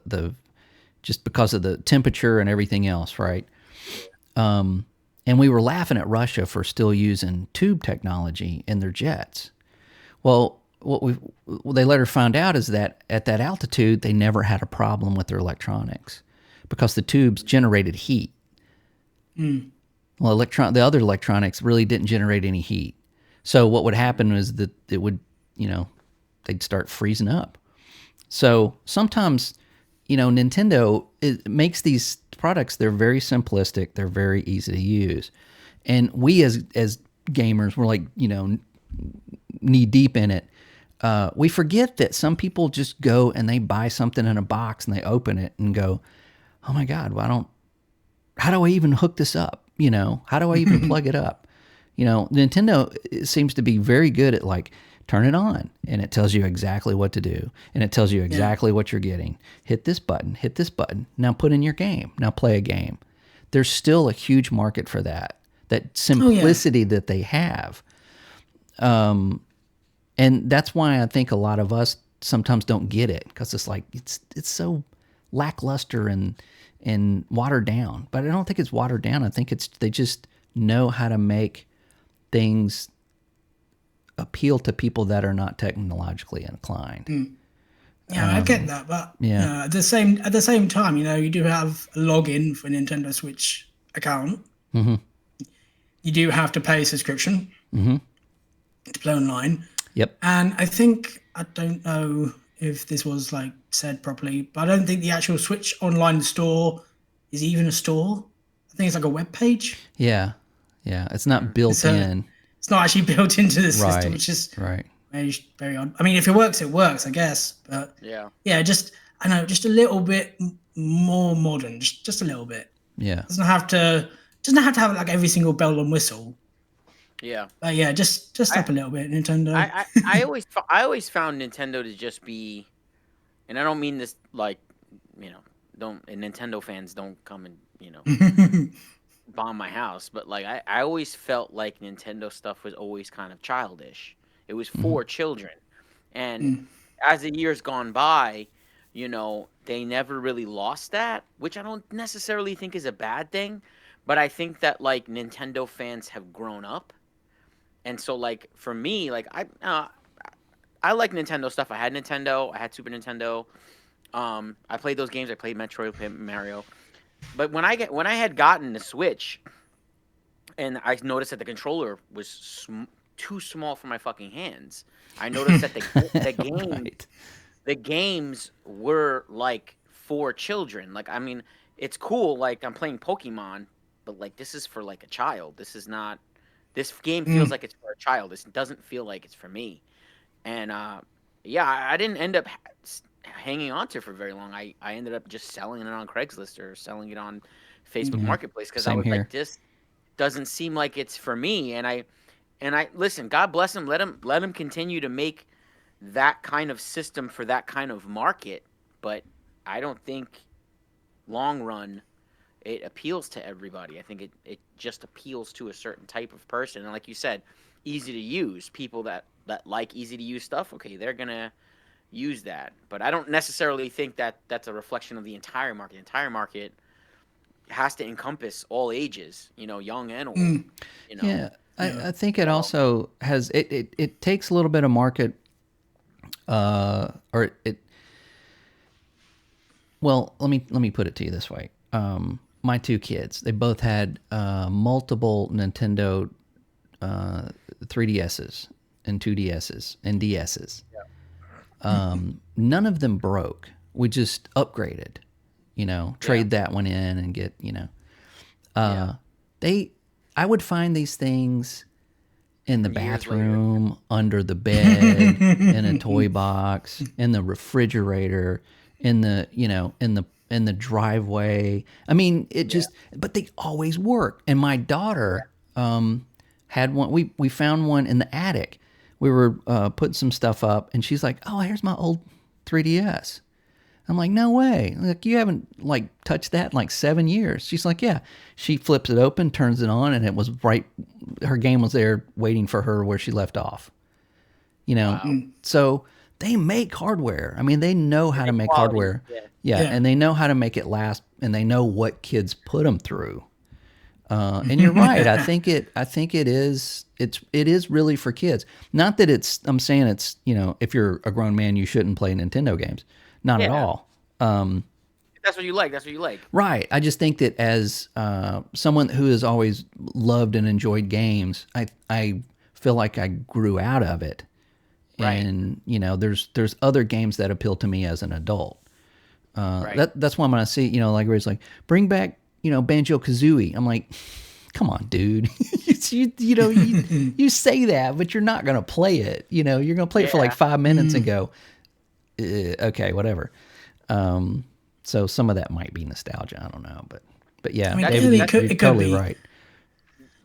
because of the temperature and everything else, right? And we were laughing at Russia for still using tube technology in their jets. Well, what they later found out is that at that altitude they never had a problem with their electronics because the tubes generated heat. Well, the other electronics really didn't generate any heat. So what would happen was that it would, they'd start freezing up. So sometimes, Nintendo makes these products, they're very simplistic, they're very easy to use. And we as gamers, we're like, knee deep in it. We forget that some people just go and they buy something in a box and they open it and go, oh my God, how do I even hook this up? How do I even plug it up? Nintendo seems to be very good at like, turn it on and it tells you exactly what to do. And it tells you exactly what you're getting. Hit this button, now put in your game, now play a game. There's still a huge market for that simplicity that they have. And that's why I think a lot of us sometimes don't get it, because it's like, it's so lackluster and watered down. But I don't think it's watered down. I think they just know how to make things appeal to people that are not technologically inclined. Yeah, I get that, but at the same time, you do have a login for a Nintendo Switch account. Mm-hmm. You do have to pay a subscription to play online. Yep. And I don't know if this was like said properly, but I don't think the actual Switch online store is even a store. I think it's like a web page. Yeah. It's not built in. It's not actually built into the system, which is very, very odd. I mean, if it works, I guess. But just a little bit more modern, just a little bit. Yeah, doesn't have to have like every single bell and whistle. Yeah, but just up a little bit, Nintendo. I always found Nintendo to just be, and I don't mean this like, Nintendo fans don't come and bomb my house, but like I always felt like Nintendo stuff was always kind of childish. It was for children, and as the years gone by, they never really lost that, which I don't necessarily think is a bad thing, but I think that like Nintendo fans have grown up, and so like for me, like I like Nintendo stuff. I had Nintendo, I had Super Nintendo. I played those games. I played Metroid, played Mario. But when I had gotten the Switch, and I noticed that the controller was too small for my fucking hands. I noticed that the game Right. the games were like for children. Like, I mean, it's cool. Like, I'm playing Pokemon, but like this is for like a child. This is not. This game feels like it's for a child. This doesn't feel like it's for me. And yeah, I didn't end up hanging on to it for very long. I ended up just selling it on Craigslist or selling it on Facebook Marketplace because I Same was here. like, this doesn't seem like it's for me. And I listen. God bless him. Let him continue to make that kind of system for that kind of market. But I don't think long run it appeals to everybody. I think it just appeals to a certain type of person. And like you said, easy to use. People that like easy to use stuff, okay, they're gonna use that. But I don't necessarily think that that's a reflection of the entire market. The entire market has to encompass all ages, young and old. Yeah, I think it also has it takes a little bit of market, or it. Well, let me put it to you this way. My two kids, they both had multiple Nintendo 3DSs and 2DSs and DSs. None of them broke. We just upgraded, trade that one in and get, I would find these things in the bathroom, under the bed, in a toy box, in the refrigerator, in the driveway. I mean, but they always work. And my daughter had one. We found one in the attic. We were putting some stuff up, and she's like, "Oh, here's my old 3DS." I'm like, "No way! Like, you haven't touched that in 7 years." She's like, "Yeah." She flips it open, turns it on, and it was right. Her game was there, waiting for her where she left off. Wow. So they make hardware. I mean, they know how to make hardware. Yeah, and they know how to make it last, and they know what kids put them through. And you're right. I think it is really for kids. Not that I'm saying it's, if you're a grown man, you shouldn't play Nintendo games. Not at all. If that's what you like. That's what you like. Right. I just think that as someone who has always loved and enjoyed games, I feel like I grew out of it. Right. And, there's other games that appeal to me as an adult. That's why I'm going to see, like where it's like, bring back, Banjo-Kazooie. I'm like, come on, dude. you say that, but you're not going to play it. You're going to play it for 5 minutes and go, okay, whatever. So some of that might be nostalgia. I don't know, but yeah, I mean, David, it could you're totally be. right.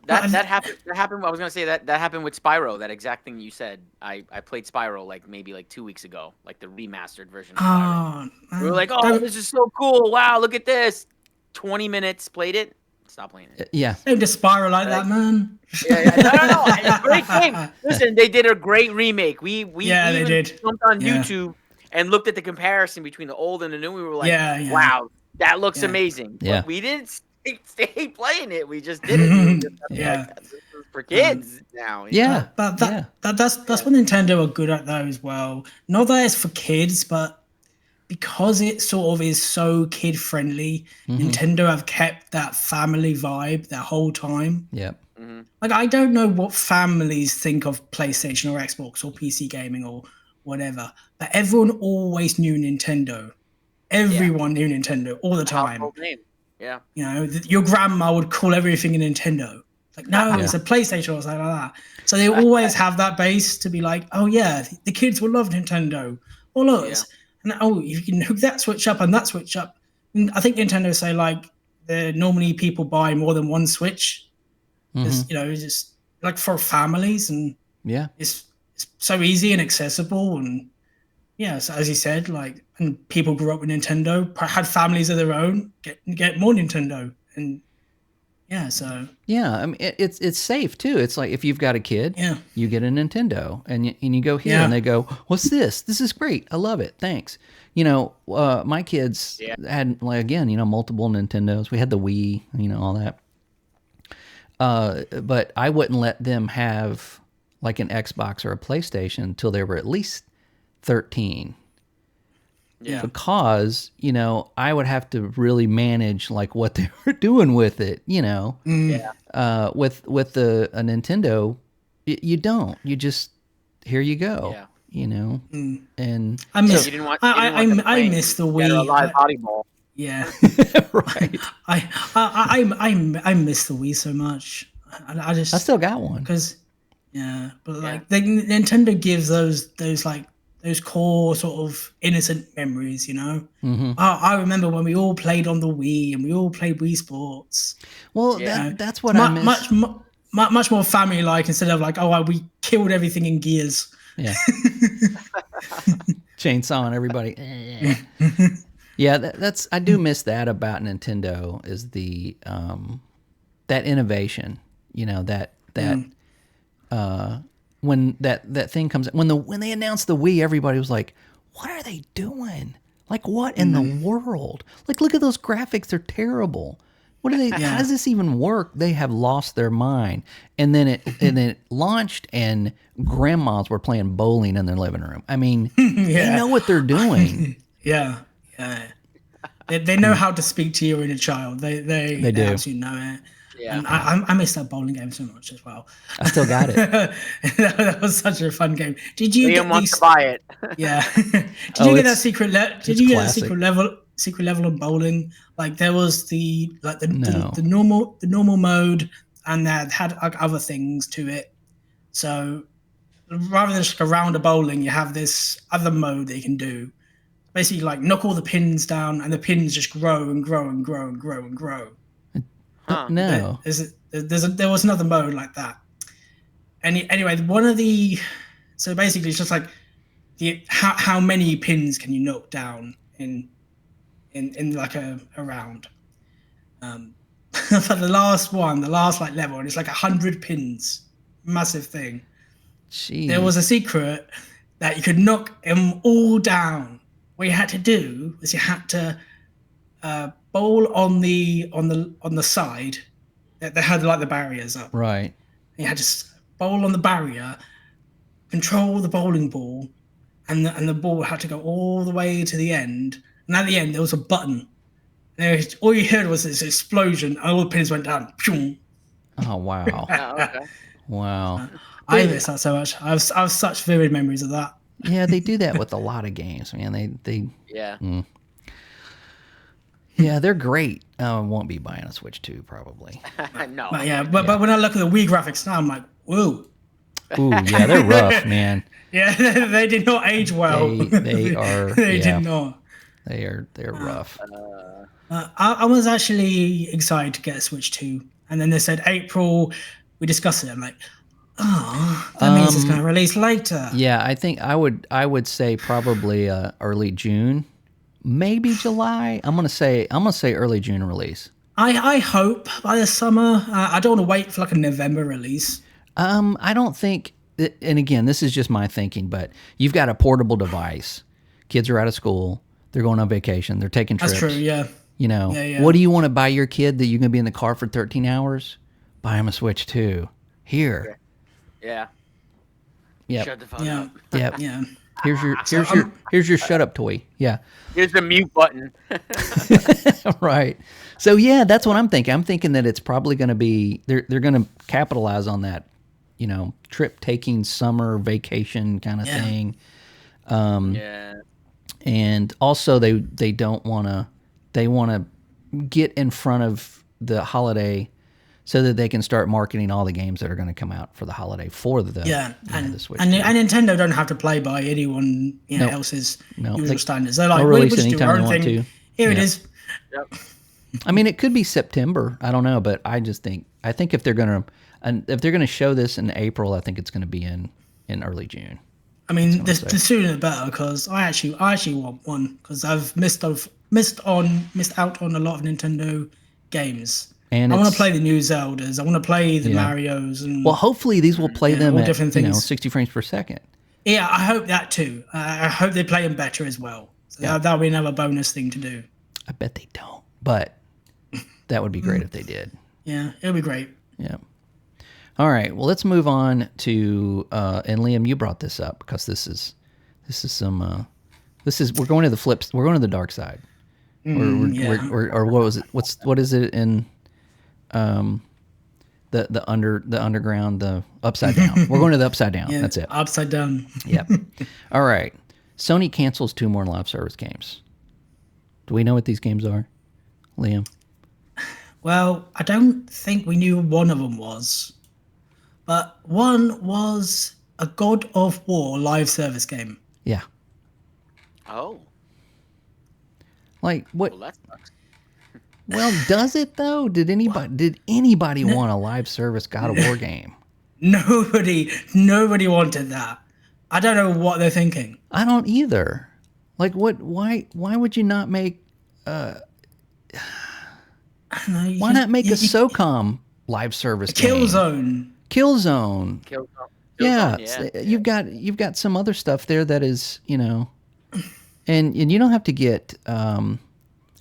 That happened. That happened. I was gonna say that happened with Spyro. That exact thing you said. I played Spyro maybe 2 weeks ago, the remastered version of Spyro. We were like, "Oh, this is so cool! Wow, look at this!" 20 minutes, played it, stop playing it. Yeah, Don't just spiral like that, man. Yeah. No. It's a great game. Listen, they did a great remake. We they did. jumped on YouTube and looked at the comparison between the old and the new. We were like, "Wow, that looks amazing." Yeah. But we didn't stay playing it. We just did it. This is for kids now. Yeah. But that's what Nintendo are good at though as well. Not that it's for kids, but because it sort of is so kid friendly, Nintendo have kept that family vibe that whole time. Yep. I don't know what families think of PlayStation or Xbox or PC gaming or whatever, but everyone always knew Nintendo. Everyone knew Nintendo all the time. Household name. Yeah. Your grandma would call everything a Nintendo. No, it's a PlayStation or something like that. So they always have that base to be like, oh yeah, the kids will love Nintendo. Or look, and you can hook that Switch up and that Switch up. And I think Nintendo say normally people buy more than one Switch. It's just for families, and it's so easy and accessible, and so as you said, and people grew up with Nintendo, had families of their own, get more Nintendo, and so I mean it's safe too. It's like if you've got a kid, you get a Nintendo, and you go here, and they go, "What's this? This is great. I love it. Thanks." My kids had multiple Nintendos. We had the Wii, all that. But I wouldn't let them have an Xbox or a PlayStation until they were at least 13. Yeah. Because, I would have to really manage what they were doing with it, With a Nintendo, You don't. You just here you go. Yeah. You know, and I miss. You didn't want. I miss the Get a Wii. live body ball. Yeah, right. I miss the Wii so much. I just I still got one. because but like Nintendo gives those core sort of innocent memories, you know. I remember when we all played on the Wii and we all played Wii Sports. Well, that's what I miss. Much more family like instead of like we killed everything in Gears. Yeah. Chainsawing everybody. Yeah, that's I do miss that about Nintendo is the that innovation. You know that when that thing comes when they announced the Wii, everybody was like, "What are they doing? Like what in the world? Like look at those graphics; they're terrible. What are they? How does this even work?" They have lost their mind. And then it launched, and grandmas were playing bowling in their living room. I mean, they know what they're doing. Yeah. They know how to speak to your inner child. They do. Absolutely know it. Yeah. And I miss that bowling game so much as well. I still got it. That was such a fun game. Did you Liam wants to buy it. Yeah. Did you get that secret level of bowling? Like there was the normal mode, and that had other things to it. So rather than just a round of bowling, you have this other mode that you can do. Basically, like knock all the pins down, and the pins just grow and grow and grow and grow and grow. Huh. No, there was another mode like that. Anyway, so basically it's just like how many pins can you knock down in like a round. For the last level, and it's like 100 pins, massive thing. Jeez. There was a secret that you could knock them all down. What you had to do was you had to bowl on the side that they had like the barriers up. Right. You had to bowl on the barrier, control the bowling ball, and the ball had to go all the way to the end. And at the end, there was a button. All you heard was this explosion, and all the pins went down. Oh wow! Okay. Wow. I miss that so much. I have such vivid memories of that. Yeah, they do that with a lot of games, man. They Yeah. Yeah, they're great. Won't be buying a Switch 2 probably. No. But when I look at the Wii graphics now, I'm like, whoa. Ooh, yeah, they're rough, man. Yeah, they did not age well. They are. They did not. They're rough. I was actually excited to get a Switch 2, and then they said April. We discussed it. I'm like, that means it's going to release later. Yeah, I think I would say probably early June, maybe July. I'm gonna say early June release. I hope by the summer. I don't want to wait for like a November release. I don't think. And again, this is just my thinking, but you've got a portable device. Kids are out of school. They're going on vacation. They're taking trips. That's true. Yeah. You know, what do you want to buy your kid that you're going to be in the car for 13 hours? Buy him a Switch 2. Here. Yeah. Yep. Shut the fuck Yeah. up. Yep. Yeah. Here's your shut up toy. Yeah. Here's the mute button. Right. So yeah, that's what I'm thinking. I'm thinking that it's probably going to be they're going to capitalize on that, you know, trip taking summer vacation kind of thing. Yeah. And also they want to get in front of the holiday so that they can start marketing all the games that are going to come out for the holiday for the the Switch. And Nintendo don't have to play by anyone else's usual standards. They're like, they'll we release just do anytime our they own want thing. to. Here it is. Yep. I mean, it could be September. I don't know, but I think if they're gonna show this in April, I think it's gonna be in early June. I mean, the sooner the better, because I actually want one, because I've missed out on a lot of Nintendo games. And I want to play the new Zeldas. I want to play the Marios. And well, hopefully these will play them at different things. 60 frames per second. Yeah, I hope that too. I hope they play them better as well. So that'll be another bonus thing to do. I bet they don't, but that would be great if they did. Yeah, it'll be great. Yeah. All right. Well, let's move on to and Liam, you brought this up because this is we're going to the flips. We're going to the dark side. Or what was it? What is it in The underground, the upside down. We're going to the upside down. Yeah, That's it. Upside down. Yep. All right. Sony cancels 2 more live service games. Do we know what these games are, Liam? Well, I don't think we knew one of them was, but one was a God of War live service game. Yeah. Oh, Like what? well, that sucks. Well, does it though? Did anybody want a live service God of War game? Nobody wanted that. I don't know what they're thinking. I don't either. Like what? Why would you not make? I don't know, Why not make a SOCOM live service game? Killzone? Killzone. Yeah, yeah. You've got some other stuff there that is, and you don't have to get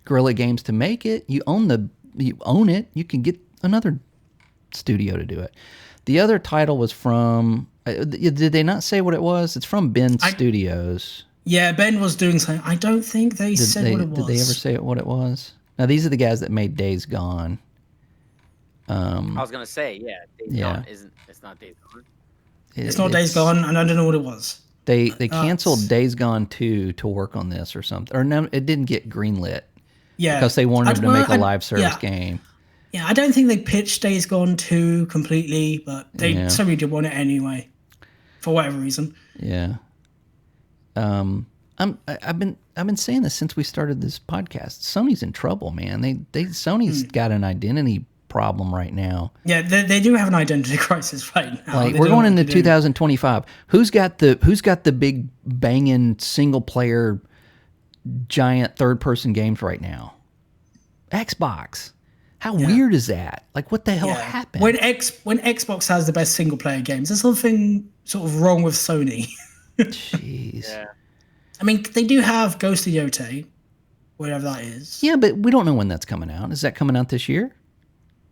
Guerrilla Games to make it. You own it. You can get another studio to do it. The other title was from. Did they not say what it was? It's from Ben Studios. Yeah, Ben was doing something. I don't think they said what it was. Did they ever say what it was? Now these are the guys that made Days Gone. I was gonna say, yeah, Days Gone isn't. It's not Days Gone. It's not Days Gone, and I don't know what it was. They canceled Days Gone 2 to work on this or something. Or no, it didn't get greenlit. Yeah, because they wanted to make a live service game. Yeah, I don't think they pitched Days Gone 2 completely, but they certainly did want it anyway, for whatever reason. Yeah. I've been saying this since we started this podcast. Sony's in trouble, man. Sony's got an identity problem right now. Yeah, they do have an identity crisis right now. Like we're going into 2025. Who's got the big banging single player giant third person games right now? Xbox. How weird is that? Like what the hell happened? When Xbox has the best single player games, there's something sort of wrong with Sony. Jeez. Yeah. I mean, they do have Ghost of Yotei, whatever that is. Yeah, but we don't know when that's coming out. Is that coming out this year?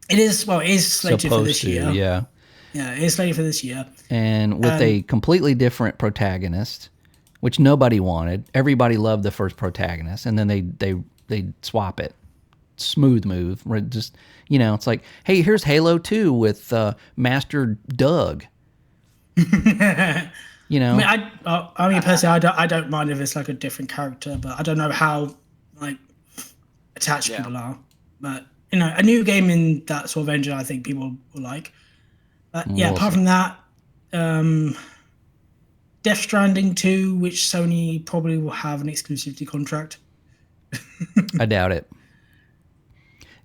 It is. Well, it is slated for this year. Yeah. Yeah, it is slated for this year. And with a completely different protagonist, which nobody wanted. Everybody loved the first protagonist, and then they swap it. Smooth move. Where it just, it's like, hey, here's Halo 2 with Master Doug. I mean, personally, I don't mind if it's like a different character, but I don't know how like attached people are. But a new game in that sort of engine, I think people will like. But apart from that, Death Stranding 2, which Sony probably will have an exclusivity contract. I doubt it.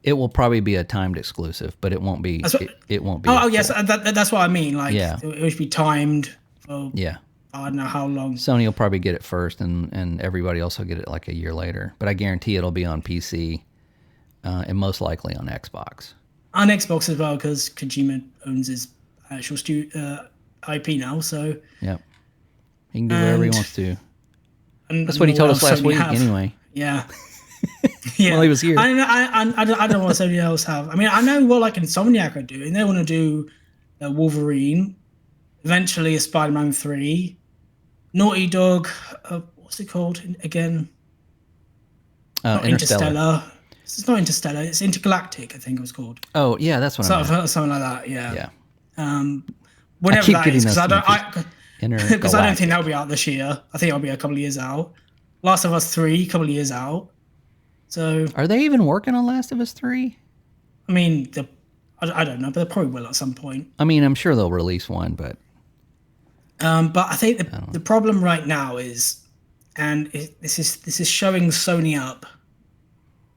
It will probably be a timed exclusive, but it won't be. It won't be. Oh yes, that's what I mean. Like, it would be timed. For, I don't know how long. Sony will probably get it first, and everybody else will get it like a year later. But I guarantee it'll be on PC, and most likely on Xbox. On Xbox as well, because Kojima owns his actual IP now. So yep, he can do whatever he wants to. That's what he told us last week, anyway. Yeah. Yeah. Well, he was here. I don't know what Sony else have. I mean, I know what like Insomniac are doing. They want to do Wolverine, eventually a Spider-Man 3, Naughty Dog. What's it called again? Interstellar. It's not Interstellar. It's Intergalactic. I think it was called. Oh yeah, that's what I meant. Something like that. Yeah. Yeah. Whatever that is, because I don't think that'll be out this year. I think it'll be a couple of years out. Last of Us 3, a couple of years out. So are they even working on Last of Us 3? I mean, I don't know, but they probably will at some point. I mean, I'm sure they'll release one, but I think the problem right now is, and this is showing Sony up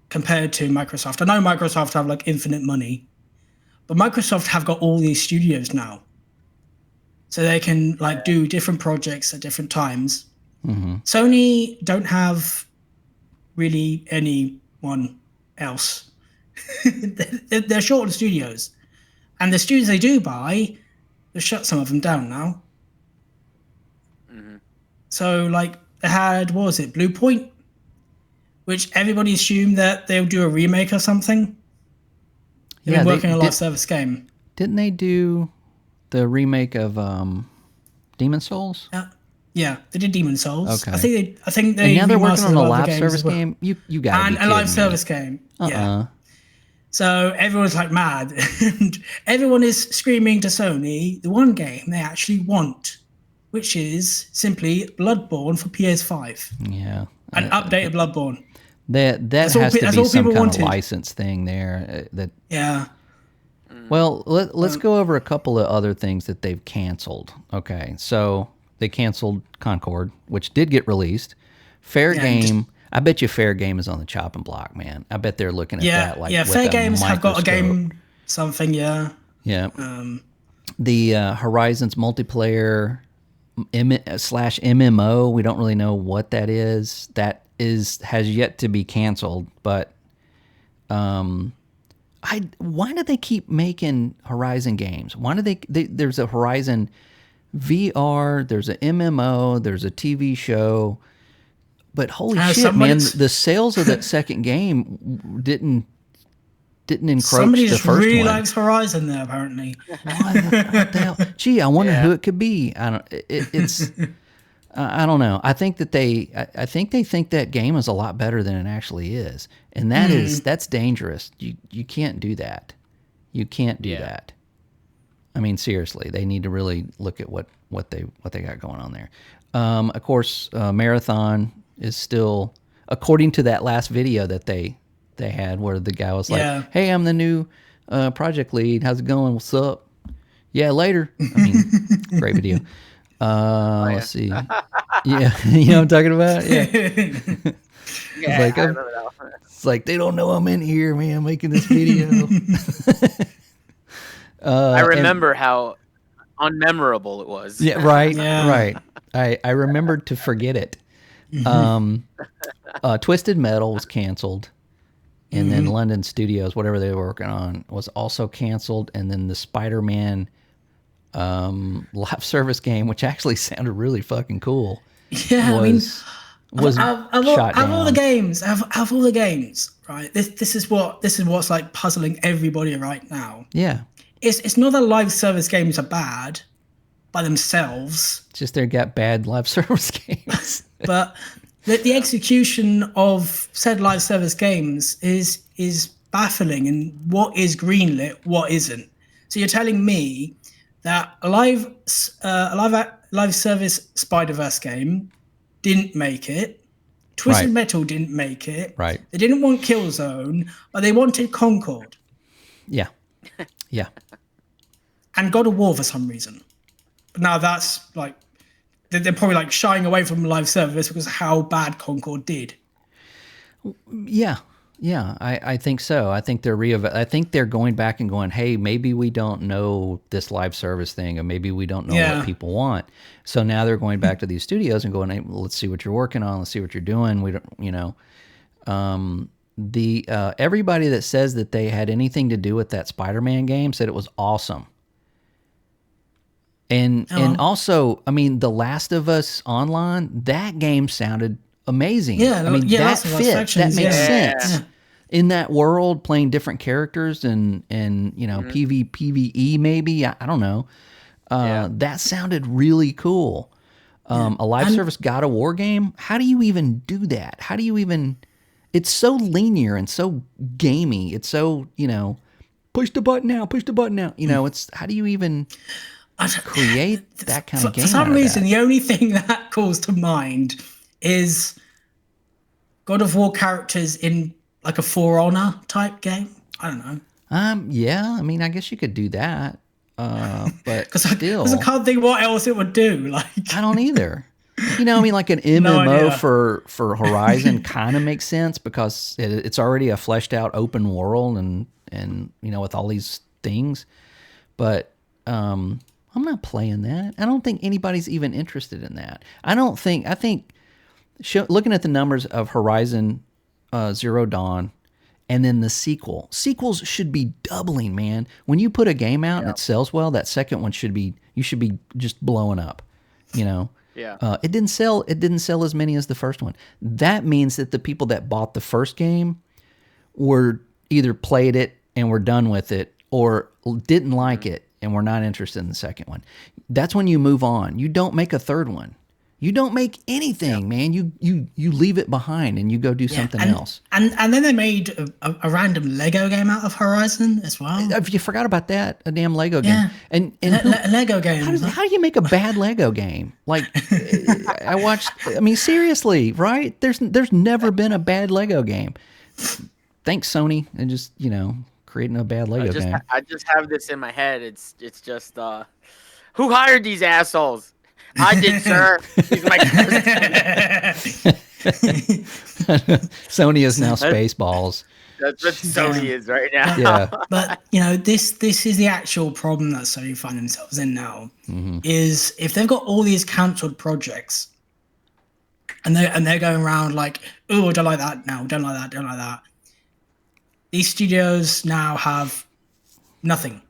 compared to Microsoft. I know Microsoft have like infinite money, but Microsoft have got all these studios now, so they can like do different projects at different times. Mm-hmm. Sony don't have really anyone else. They're short on studios, and the studios they do buy, they've shut some of them down now. Mm-hmm. So like they had, what was it, Blue Point, which everybody assumed that they'll do a remake or something. They've been working on a live service game. Didn't they do the remake of Demon Souls? Yeah, they did Demon Souls. Okay. I think they. And now they're working remastered on a a lot of live the games service as well. game. You got and a live service game. Yeah. So everyone's like mad, and everyone is screaming to Sony the one game they actually want, which is simply Bloodborne for PS5. Yeah. An updated Bloodborne. That has to be some kind of license thing there. Yeah. Well, let's go over a couple of other things that they've canceled. Okay, so they canceled Concord, which did get released. Fair Game, I bet you Fair Game is on the chopping block, man. I bet they're looking at that like with Fair a Games have got a microscope. game something, yeah. Yeah. The Horizons multiplayer slash MMO, we don't really know what that is. That has yet to be canceled, but why do they keep making Horizon games? Why do they there's a Horizon VR, there's an MMO, there's a TV show, but holy shit, man, the sales of that second game didn't encroach somebody the just first really one. Likes Horizon there, apparently. What the hell? Gee, I wonder who it could be. I don't know. I think that they think that game is a lot better than it actually is, and that's dangerous. You can't do that. You can't do that. I mean, seriously, they need to really look at what they got going on there. Of course, Marathon is still, according to that last video that they had, where the guy was like, "Hey, I'm the new project lead. How's it going? What's up? Yeah, later." I mean, great video. Let's see. Yeah, you know what I'm talking about? Yeah. It's like they don't know I'm in here, man, making this video. I remember how unmemorable it was. Yeah, right, right. I remembered to forget it. Twisted Metal was canceled, and then London Studios, whatever they were working on, was also canceled, and then the Spider-Man live service game, which actually sounded really fucking cool. Yeah, was shot down. Of all the games, right? This is what's like puzzling everybody right now. Yeah, it's not that live service games are bad by themselves. It's just they got bad live service games. But the execution of said live service games is baffling, and what is greenlit, what isn't. So you're telling me that a live service Spider-Verse game didn't make it. Twisted Metal didn't make it. Right. They didn't want Killzone, but they wanted Concord. Yeah. Yeah. And God of War for some reason. But now that's like, they're probably like shying away from live service because of how bad Concord did. Yeah. Yeah, I think so. I think they're going back and going, hey, maybe we don't know this live service thing, or maybe we don't know what people want. So now they're going back to these studios and going, hey, well, let's see what you're working on. Let's see what you're doing. We don't, everybody that says that they had anything to do with that Spider-Man game said it was awesome. And also, I mean, The Last of Us Online, that game sounded amazing. Yeah, I mean, that fit. That makes sense. Yeah. In that world, playing different characters and PvE maybe. I don't know. That sounded really cool. A live service God of War game. How do you even do that? How do you even? It's so linear and so gamey. It's so push the button now, push the button now. It's how do you even create that kind of game? For some reason, the only thing that calls to mind is God of War characters in like a For Honor type game. I don't know. Yeah. I mean, I guess you could do that. But because I can't think what else it would do. Like, I don't either. I mean, like an MMO for Horizon kind of makes sense because it's already a fleshed out open world and with all these things. But I'm not playing that. I don't think anybody's even interested in that. I think looking at the numbers of Horizon Zero Dawn and then the sequels should be doubling, man. When you put a game out and it sells well, that second one you should be just blowing up, Yeah. It didn't sell as many as the first one. That means that the people that bought the first game were either played it and were done with it or didn't like it and were not interested in the second one. That's when you move on. You don't make a third one. You don't make anything, man. You leave it behind and you go do something else. And then they made a random Lego game out of Horizon as well. You forgot about that, a damn Lego game. Yeah. And Lego game. How do you make a bad Lego game? Like I watched. I mean, seriously, right? There's never been a bad Lego game. Thanks, Sony, and just creating a bad Lego game. I just have this in my head. It's just who hired these assholes? I did, sir. He's my Sony is now Spaceballs. That's what Sony is right now. Yeah. But this is the actual problem that Sony find themselves in now. Is if they've got all these cancelled projects, and they're going around like, oh, don't like that now, don't like that. These studios now have nothing,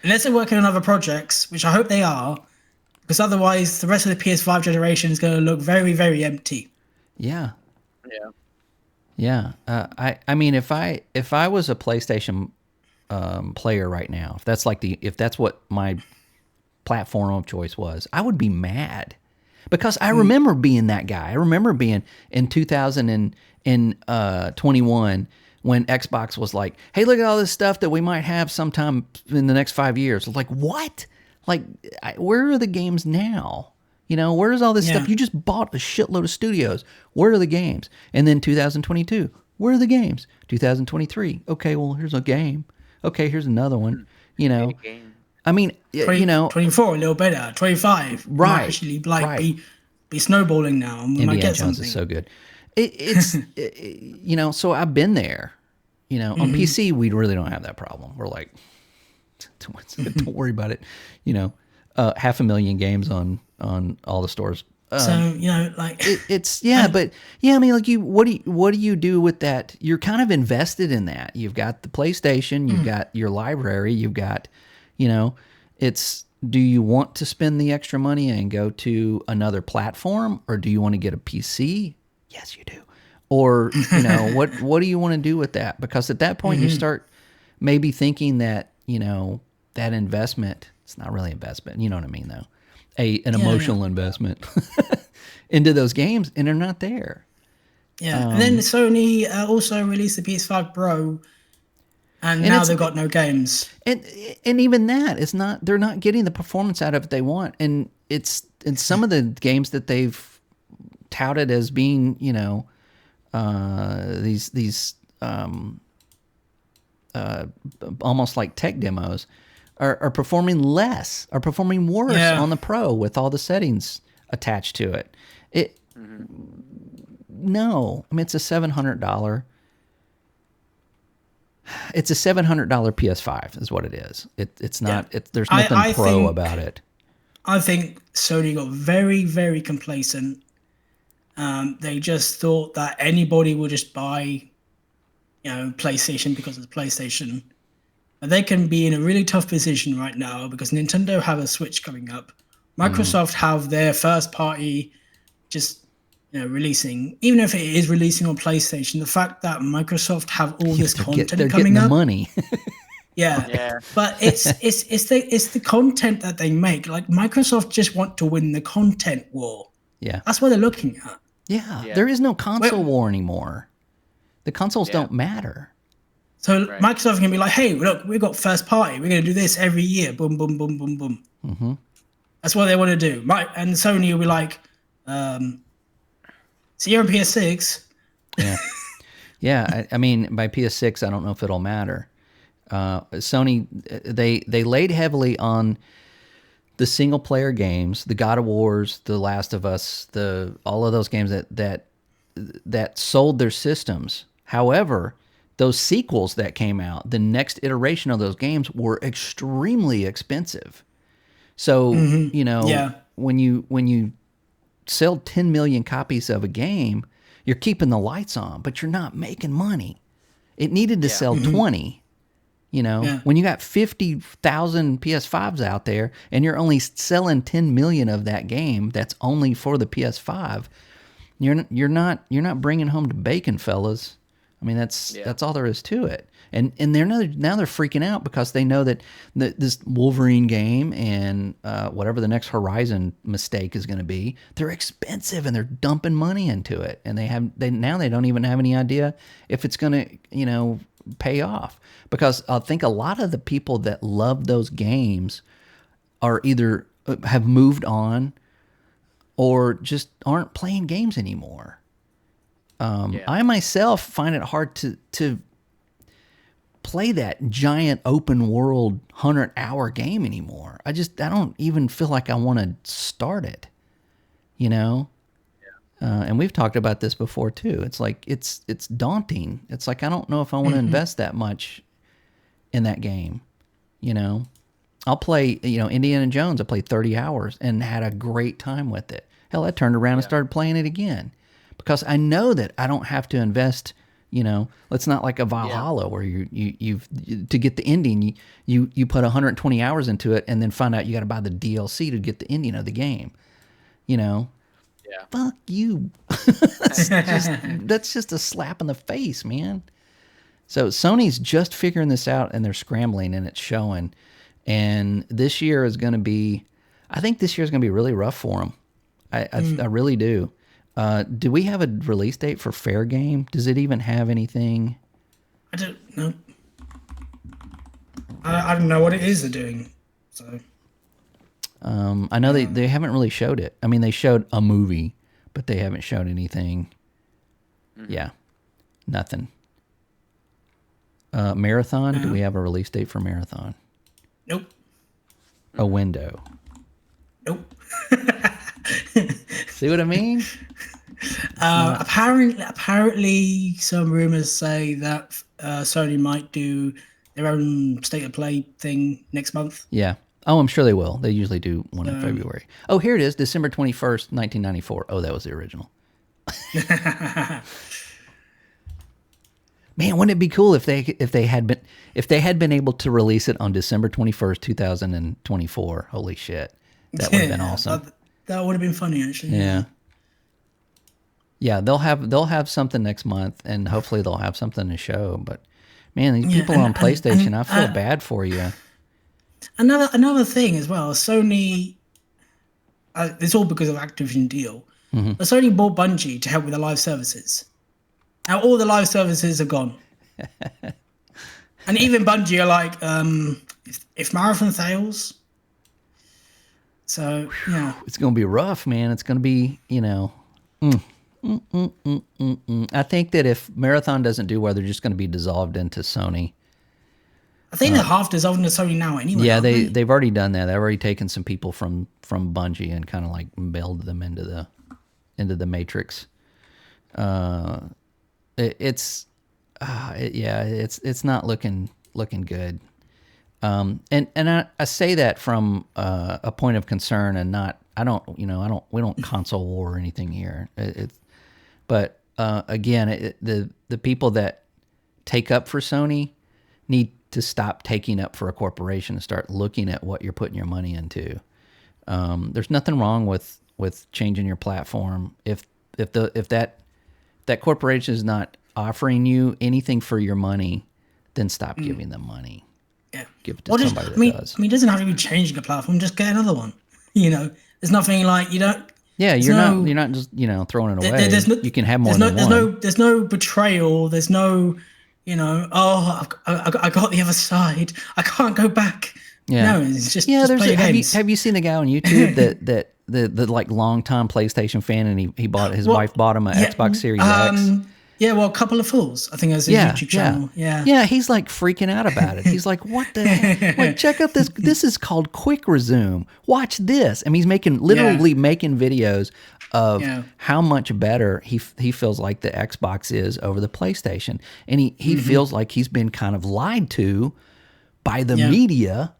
unless they're working on other projects, which I hope they are. Because otherwise, the rest of the PS5 generation is going to look very, very empty. Yeah. Yeah. Yeah. I mean, if I was a PlayStation player right now, if that's what my platform of choice was, I would be mad, because I remember being that guy. I remember being in 2021 when Xbox was like, "Hey, look at all this stuff that we might have sometime in the next 5 years." Like, what? Like, where are the games now? Where is all this stuff? You just bought a shitload of studios. Where are the games? And then 2022, where are the games? 2023, okay, well, here's a game. Okay, here's another one. I mean, 24, a little better. 25, right? Might actually, be snowballing now. And we might Indiana get Jones something. is so good. It's so I've been there. On PC, we really don't have that problem. We're like, don't worry about it. 500,000 games on all the stores. But I mean, like, what do you do with that? You're kind of invested in that. You've got the PlayStation, you've got your library, you've got, do you want to spend the extra money and go to another platform, or do you want to get a PC? Yes, you do. Or, what do you want to do with that? Because at that point you start maybe thinking that, that investment, it's not really investment, you know what I mean, though. An emotional investment into those games, and they're not there. Yeah, and then Sony also released the PS5 Pro, and now they've got no games. And even that, they're not getting the performance out of it they want. And it's in some of the games that they've touted as being, these almost like tech demos, are performing worse on the Pro with all the settings attached to it. No, I mean, it's a $700. It's a $700 PS5 is what it is. It's not. Yeah. There's nothing pro about it. I think Sony got very, very complacent. They just thought that anybody would just buy, PlayStation because it's PlayStation. But they can be in a really tough position right now because Nintendo have a Switch coming up. Microsoft have their first party just releasing. Even if it is releasing on PlayStation, the fact that Microsoft have all this content they're coming getting up, the money. yeah. But it's the content that they make. Like, Microsoft just want to win the content war. Yeah, that's what they're looking at. Yeah. There is no console war anymore. The consoles don't matter. So Microsoft can be like, hey, look, we've got first party. We're going to do this every year. Boom, boom, boom, boom, boom. Mm-hmm. That's what they want to do. And Sony will be like, so you're on PS6. Yeah. Yeah. I mean, by PS6, I don't know if it'll matter. Sony, they laid heavily on the single player games, the God of Wars, the Last of Us, all of those games that sold their systems. However, those sequels that came out, the next iteration of those games were extremely expensive. So, when you sell 10 million copies of a game, you're keeping the lights on, but you're not making money. It needed to sell 20. When you got 50,000 PS5s out there and you're only selling 10 million of that game that's only for the PS5, you're not bringing home to bacon, fellas. I mean, that's all there is to it. And now they're freaking out because they know that this Wolverine game and whatever the next Horizon mistake is going to be, they're expensive and they're dumping money into it. And they don't even have any idea if it's going to, pay off. Because I think a lot of the people that love those games are either have moved on or just aren't playing games anymore. I myself find it hard to play that giant open world 100-hour game anymore. I don't even feel like I want to start it, and we've talked about this before too. It's like, it's daunting. It's like, I don't know if I want to invest that much in that game. I'll play, Indiana Jones. I played 30 hours and had a great time with it. Hell, I turned around and started playing it again because I know that I don't have to invest. It's not like a Valhalla where you've to get the ending, you put 120 hours into it and then find out you got to buy the DLC to get the ending of the game. Fuck you. That's just a slap in the face, man. So Sony's just figuring this out and they're scrambling and it's showing. And this year is going to be, I think this year is going to be really rough for them. I really do. Do we have a release date for Fair Game? Does it even have anything? I don't know. I don't know what it is they're doing. So. I know they haven't really showed it. I mean, they showed a movie, but they haven't showed anything. Yeah, nothing. Marathon, do we have a release date for Marathon? Nope. A window? Nope. See what I mean? Apparently, some rumors say that Sony might do their own state of play thing next month. Yeah. Oh, I'm sure they will. They usually do one in February. Oh, here it is, December 21st, 1994. Oh, that was the original. Man, wouldn't it be cool if they had been able to release it on December 21st, 2024? Holy shit. That would have been awesome. That would have been funny, actually. Yeah. Yeah, they'll have something next month, and hopefully they'll have something to show. But man, these people on PlayStation, I feel bad for you. Another thing as well, Sony. It's all because of Activision deal. But Sony bought Bungie to help with the live services. Now all the live services are gone, and even Bungie are like, if Marathon fails, so it's gonna be rough, man. It's gonna be, I think that if Marathon doesn't do well, they're just gonna be dissolved into Sony. I think they're half dissolved into Sony now anyway. Yeah, they've already done that. They've already taken some people from Bungie and kind of like melded them into the Matrix. It's not looking good. And I say that from a point of concern and not, we don't console war or anything here. But again, the people that take up for Sony need to stop taking up for a corporation and start looking at what you're putting your money into. There's nothing wrong with changing your platform. If that corporation is not offering you anything for your money, then stop giving them money. Yeah. Give it to somebody that does. I mean, it doesn't have to be changing a platform. Just get another one. There's nothing like you don't. Yeah, you're not just throwing it away. You can have more than one. There's no betrayal. There's no, I got the other side. I can't go back. Yeah. No, it's just play games. Have you seen the guy on YouTube that the like longtime PlayStation fan, and his wife bought him an Xbox Series X. Yeah, well, a couple of fools. I think it was his YouTube channel. Yeah, he's like freaking out about it. He's like, "What the heck? Like, check out this. This is called Quick Resume. Watch this." And he's literally making videos of how much better he feels like the Xbox is over the PlayStation, and he feels like he's been kind of lied to by the media.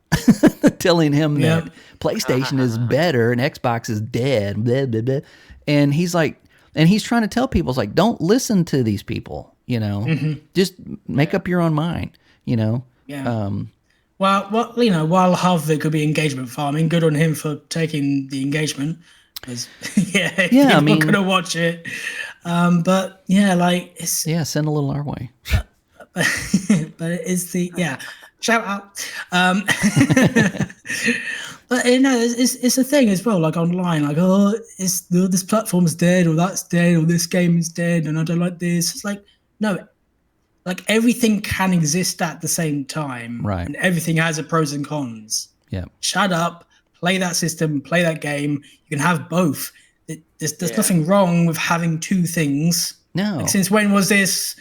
Telling him that PlayStation is better and Xbox is dead, blah, blah, blah. And he's like, and he's trying to tell people, it's like, don't listen to these people, just make up your own mind, Yeah. Well, while half of it could be engagement farming, good on him for taking the engagement. Because, I mean, going to watch it. But yeah, like it's Yeah, send a little our way. but it's the shout out. But it's a thing as well, like online, like this platform's dead, or that's dead, or this game is dead, and I don't like this. It's like no, like everything can exist at the same time, Right. and everything has a pros and cons. Yeah. Shut up, play that system, play that game. You can have both. There's nothing wrong with having two things. No. Like, since when was this?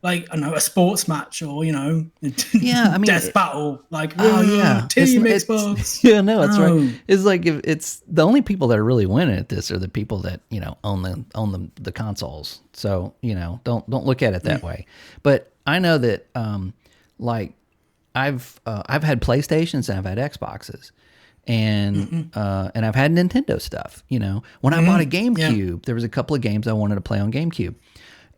Like, I don't know, a sports match, or Yeah, I mean, death battle. Like, It's team Xbox. Yeah, no, that's right. It's like if it's the only people that are really winning at this are the people that own the consoles. So don't look at it that way. But I know that like I've had PlayStations and I've had Xboxes. And and I've had Nintendo stuff. When I bought a GameCube, there was a couple of games I wanted to play on GameCube.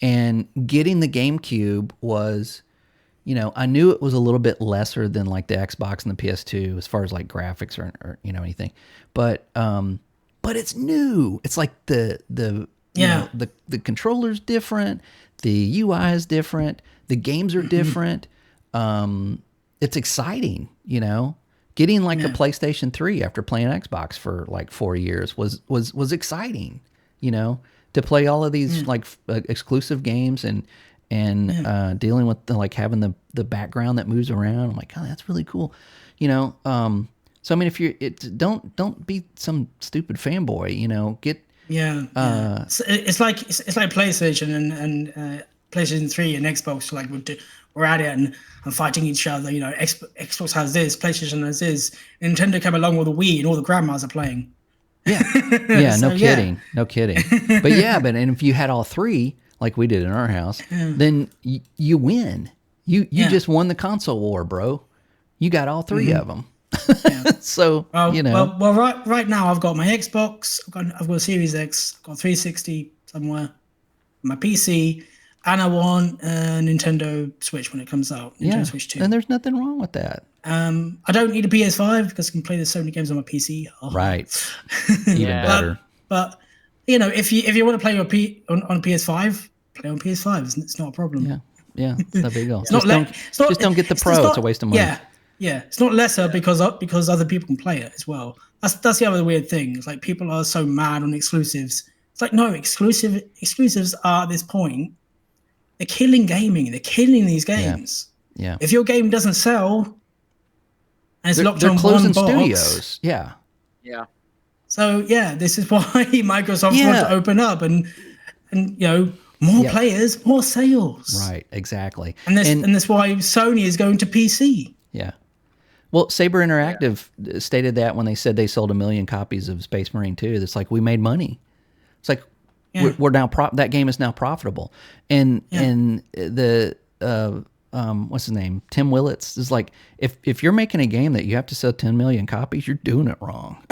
And getting the GameCube was, I knew it was a little bit lesser than like the Xbox and the PS2 as far as like graphics or anything, but it's new. It's like the controller's different, the UI is different, the games are different. It's exciting, Getting like a PlayStation 3 after playing Xbox for like 4 years was exciting, to play all of these like exclusive games and dealing with having the background that moves around. I'm like, oh, that's really cool, So I mean, if don't be some stupid fanboy, get it's like PlayStation and PlayStation 3 and Xbox were at it and fighting each other. Xbox has this, PlayStation has this. Nintendo came along with the Wii, and all the grandmas are playing. Yeah, no kidding. But and if you had all three, like we did in our house, then you win. You just won the console war, bro. You got all three of them. So right now I've got my Xbox, I've got a Series X, I've got 360 somewhere, my PC, and I want a Nintendo Switch when it comes out. Nintendo Switch 2. And there's nothing wrong with that. I don't need a PS5 because I can play the Sony games on my PC. Right. Even better. But if you want to play on PS5, play on PS5. It's not a problem. Yeah. It's no big deal. Just don't get the Pro. It's a waste of money. Yeah. It's not lesser because other people can play it as well. That's the other weird thing. It's like people are so mad on exclusives. It's like, no, exclusives are at this point, they're killing gaming. They're killing these games. Yeah. If your game doesn't sell, and it's locked they're on closing one box, studios. Yeah. So this is why Microsoft wants to open up and more players, more sales. Right. Exactly. And that's why Sony is going to PC. Yeah. Well, Saber Interactive stated that when they said they sold 1 million copies of Space Marine 2. It's like, we made money. It's like, we're now that game is now profitable, and the what's his name, Tim Willits, is like, if you're making a game that you have to sell 10 million copies, you're doing it wrong.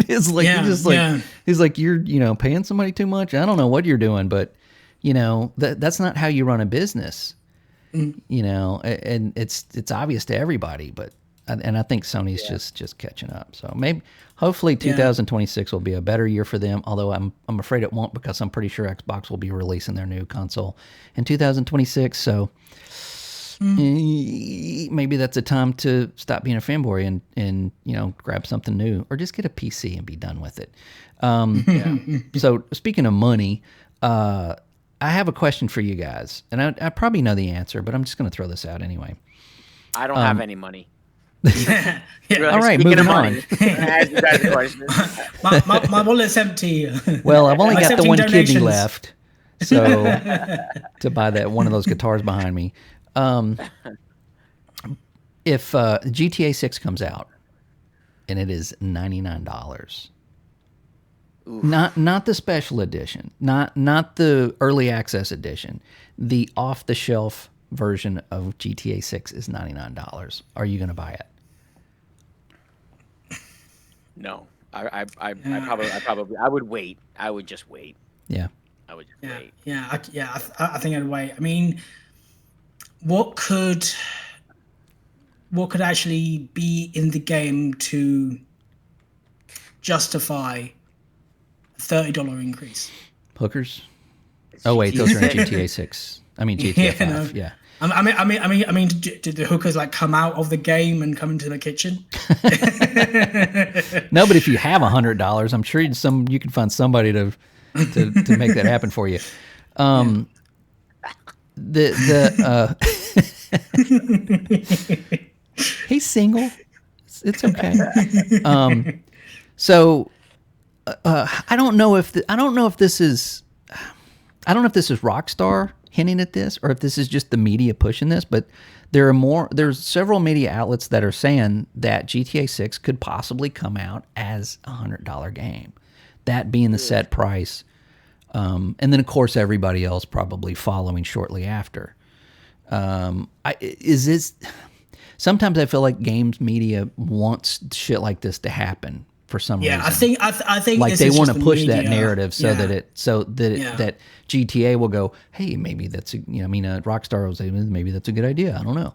It's like he's like you're paying somebody too much. I don't know what you're doing, but that's not how you run a business. And it's obvious to everybody, but. And I think Sony's just catching up. So hopefully 2026 will be a better year for them. Although I'm afraid it won't, because I'm pretty sure Xbox will be releasing their new console in 2026. So maybe that's a time to stop being a fanboy and grab something new, or just get a PC and be done with it. So speaking of money, I have a question for you guys, and I probably know the answer, but I'm just going to throw this out anyway. I don't have any money. All right, moving on. my wallet's empty. Well, I've only got the one kidney left, so to buy one of those guitars behind me. If GTA 6 comes out and it is $99, not the special edition, not the early access edition, the off the shelf version of GTA 6 is $99. Are you going to buy it? No, I would wait. I would just wait. Yeah, I would just wait. I think I'd wait. I mean, what could actually be in the game to justify a $30 increase? Hookers. It's Oh wait, those are in 6. GTA 6. I mean GTA 5. no. Yeah. I mean, did the hookers like come out of the game and come into the kitchen? No, but if you have $100, I'm sure you can find somebody to make that happen for you. He's single. It's okay. So I don't know if this is Rockstar hinting at this, or if this is just the media pushing this. But there's several media outlets that are saying that GTA 6 could possibly come out as a $100 game, that being the set price, and then of course everybody else probably following shortly after. Sometimes I feel like games media wants shit like this to happen for some reason. I think like this they is want to just push the that media. narrative Yeah. that GTA will go, hey, maybe that's Rockstar will say maybe that's a good idea. I don't know.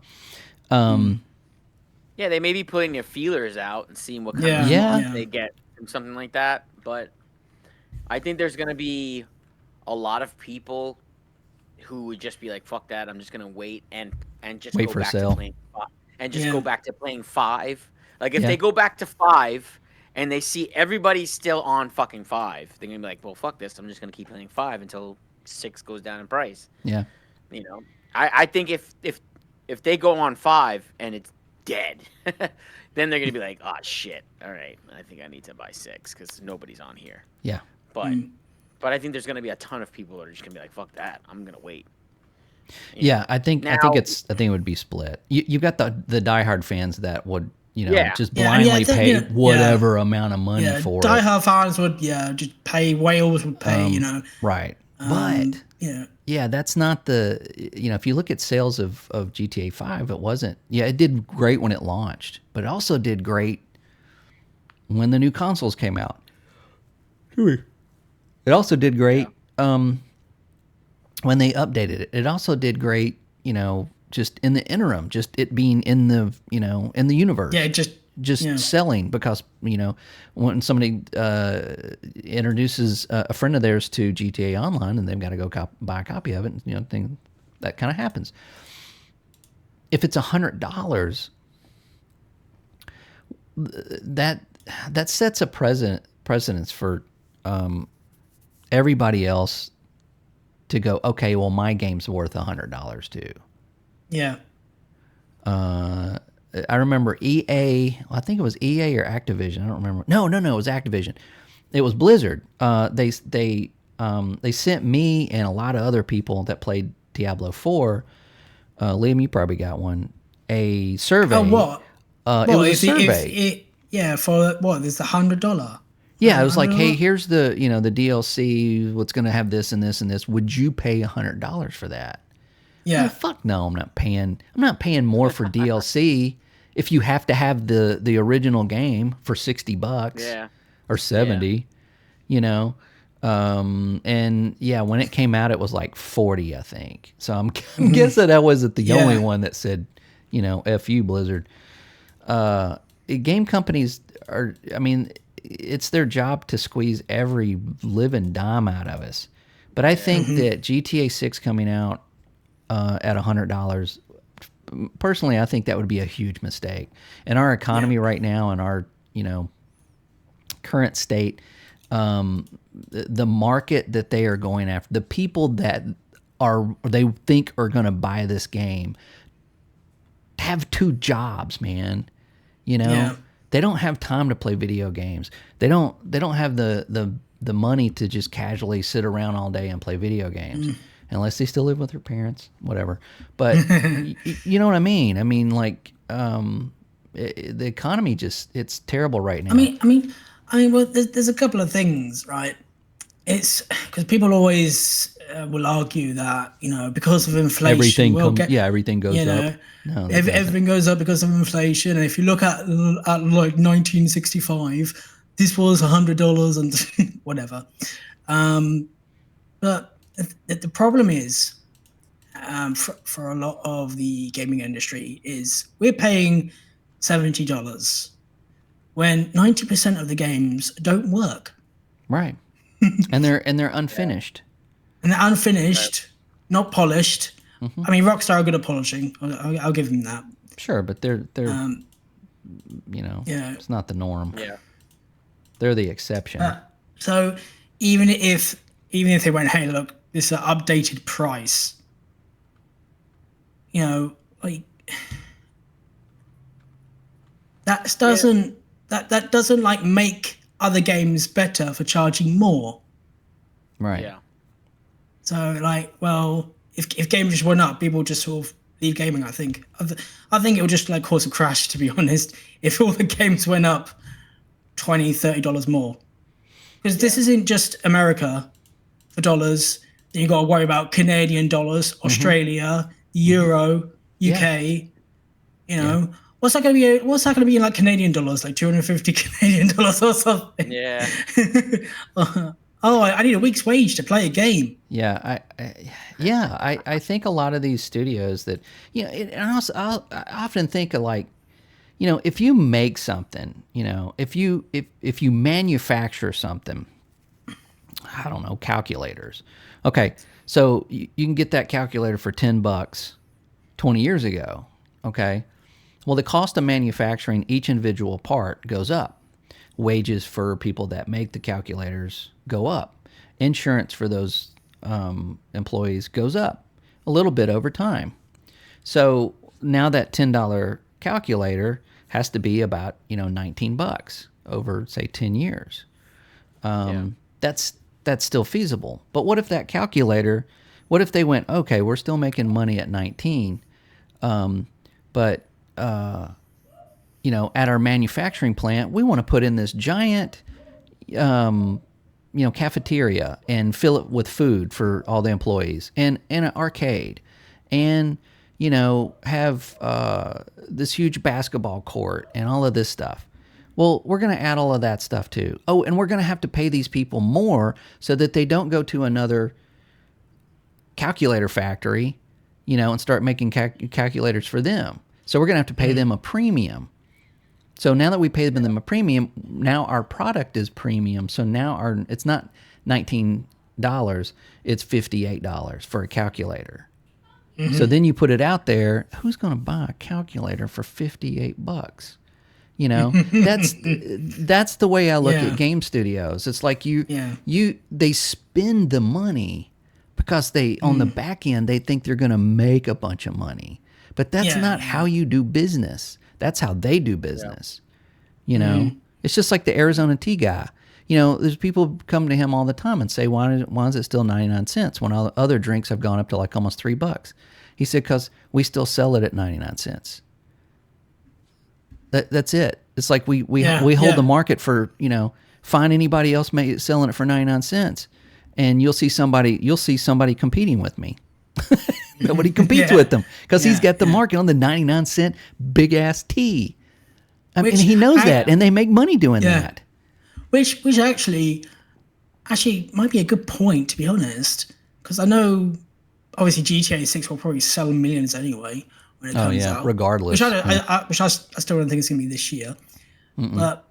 Yeah, they may be putting their feelers out and seeing what kind Yeah. of Yeah. response they get from something like that. But I think there's gonna be a lot of people who would just be like, "Fuck that! I'm just gonna wait and just Wait go for back sale. to playing Yeah. go back to playing 5." Like if Yeah. they go back to 5 and they see everybody still on fucking 5, they're gonna be like, "Well, fuck this! I'm just gonna keep playing 5 until 6 goes down in price." Yeah. You know, I think if they go on 5 and it's dead, then they're gonna be like, "Oh shit! All right, I think I need to buy 6 because nobody's on here." Yeah. But I think there's gonna be a ton of people that are just gonna be like, "Fuck that! I'm gonna wait." Yeah, I think Now- it would be split. You've got the diehard fans that would Yeah. just Yeah, I mean, blindly I think, pay yeah, whatever amount of money Yeah, for it. diehard fans would just pay. Whales would pay. Right. But Yeah. yeah, that's not if you look at sales of GTA 5, it wasn't. Yeah, it did great when it launched, but it also did great when the new consoles came out. It also did great when they updated it. It also did great, just in the interim, just it being in the universe. Yeah, just selling, because when somebody introduces a friend of theirs to GTA Online and they've got to go buy a copy of it, that kind of happens. If it's $100, that sets a precedence for everybody else to go, okay, well, my game's worth $100 too. Yeah. I remember EA. I think it was EA or Activision. I don't remember. No, it was Activision. It was Blizzard. They sent me and a lot of other people that played Diablo 4. Liam, you probably got one. A survey. Oh, what? It was a survey. For what? There's $100. Yeah, it was like, hey, here's the the DLC. What's going to have this and this and this? Would you pay $100 for that? Yeah. Oh, fuck no, I'm not paying more for DLC if you have to have the original game for $60 Yeah. or 70, and yeah, when it came out it was like 40, I think. So I'm guessing I wasn't the only one that said, F you, Blizzard. Game companies it's their job to squeeze every living dime out of us. But I think that GTA 6 coming out at $100, personally, I think that would be a huge mistake. In our economy right now, in our current state, the market that they are going after, the people that they think are going to buy this game, have 2 jobs, man. They don't have time to play video games. They don't have the money to just casually sit around all day and play video games. Unless they still live with their parents, whatever. But you know what I mean? I mean, like, the economy it's terrible right now. I mean, well, there's a couple of things, right? It's because people always will argue that because of inflation, everything goes up. No, everything goes up because of inflation. And if you look at like 1965, this was $100 and whatever. But the problem is, for a lot of the gaming industry, is we're paying $70 when 90% of the games don't work. Right. and they're unfinished. and they're unfinished, not polished. I mean, Rockstar are good at polishing. I'll give them that. Sure, but they're it's not the norm. Yeah. They're the exception. So even if they went, hey, look, this is an updated price, like that doesn't like make other games better for charging more. Right. Yeah. So like, well, if games just went up, people just sort of leave gaming. I think it would just like cause a crash, to be honest, if all the games went up $20-$30 more. Because this isn't just America for dollars. Then you got to worry about Canadian dollars, Australia, Euro, UK. What's that going to be? What's that going to be in like Canadian dollars, like 250 Canadian dollars or something? Yeah. I need a week's wage to play a game. Yeah, I think a lot of these studios that and also I often think of like, if you make something, if you manufacture something, I don't know, calculators. Okay, so you can get that calculator for $10 20 years ago. Okay, well, the cost of manufacturing each individual part goes up. Wages for people that make the calculators go up. Insurance for those employees goes up a little bit over time. So now that $10 calculator has to be about $19 over, say, 10 years. That's still feasible. But what if that calculator? What if they went, okay, we're still making money at 19, but at our manufacturing plant, we want to put in this giant, cafeteria and fill it with food for all the employees, and an arcade, and have this huge basketball court and all of this stuff. Well, we're going to add all of that stuff too. Oh, and we're going to have to pay these people more so that they don't go to another calculator factory, and start making calculators for them. So we're going to have to pay them a premium. So now that we pay them a premium, now our product is premium. So now it's not $19, it's $58 for a calculator. Mm-hmm. So then you put it out there, who's going to buy a calculator for $58? That's the way I look at game studios. It's like they spend the money because on the back end they think they're going to make a bunch of money. But that's not how you do business. That's how they do business. It's just like the Arizona tea guy. There's people come to him all the time and say, why is it still 99 cents when all the other drinks have gone up to like almost $3? He said, because we still sell it at 99 cents. That's it. It's like we hold the market for, find anybody else selling it for 99 cents. And you'll see somebody competing with me. Nobody competes with them because he's got the market on the 99 cent big ass tea. And he knows that, and they make money doing that. Which actually might be a good point, to be honest, because I know obviously GTA 6 will probably sell millions anyway when it comes out. Regardless. Which I still don't think it's going to be this year. Mm-mm. But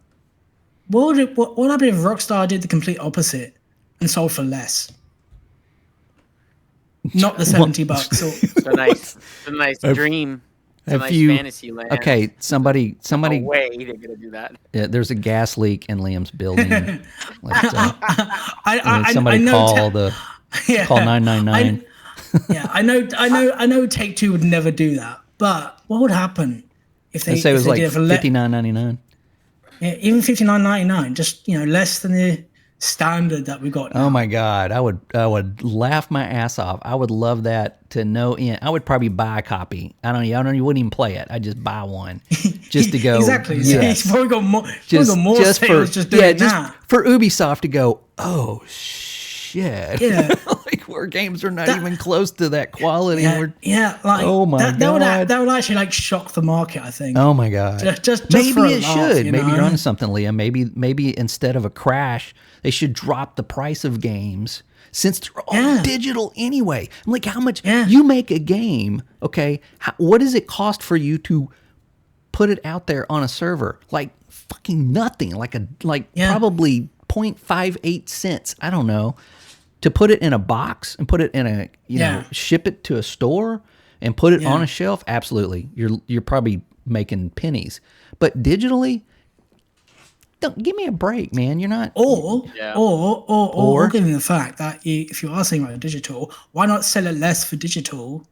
what would happen if Rockstar did the complete opposite and sold for less? Not the $70. It's a nice dream. It's a nice fantasy land. Okay, somebody. No way they're gonna do that. Yeah, there's a gas leak in Liam's building. Somebody call 999. I know Take Two would never do that. But what would happen if they say it was like $59.99? Yeah, even $59.99, just less than the standard that we got now. Oh my God, I would laugh my ass off. I would love that to no end. I would probably buy a copy. I wouldn't even play it. I'd just buy one just to go. Exactly. Yes. He's probably got more. Just for Ubisoft to go. Oh shit. Yeah. Like where games are not even close to that quality. Oh my God. That would actually like shock the market, I think. Oh my God. Just maybe for it should. Maybe you're onto something, Liam. Maybe instead of a crash, they should drop the price of games since they're all digital anyway. I'm like, how much you make a game? Okay, what does it cost for you to put it out there on a server? Like fucking nothing. Probably 0.58 cents. I don't know. to put it in a box and put it in a ship it to a store and put it on a shelf, absolutely. You're probably making pennies. But digitally, don't give me a break, man. You're not. Or given the fact that if you are saying about digital, why not sell it less for digital?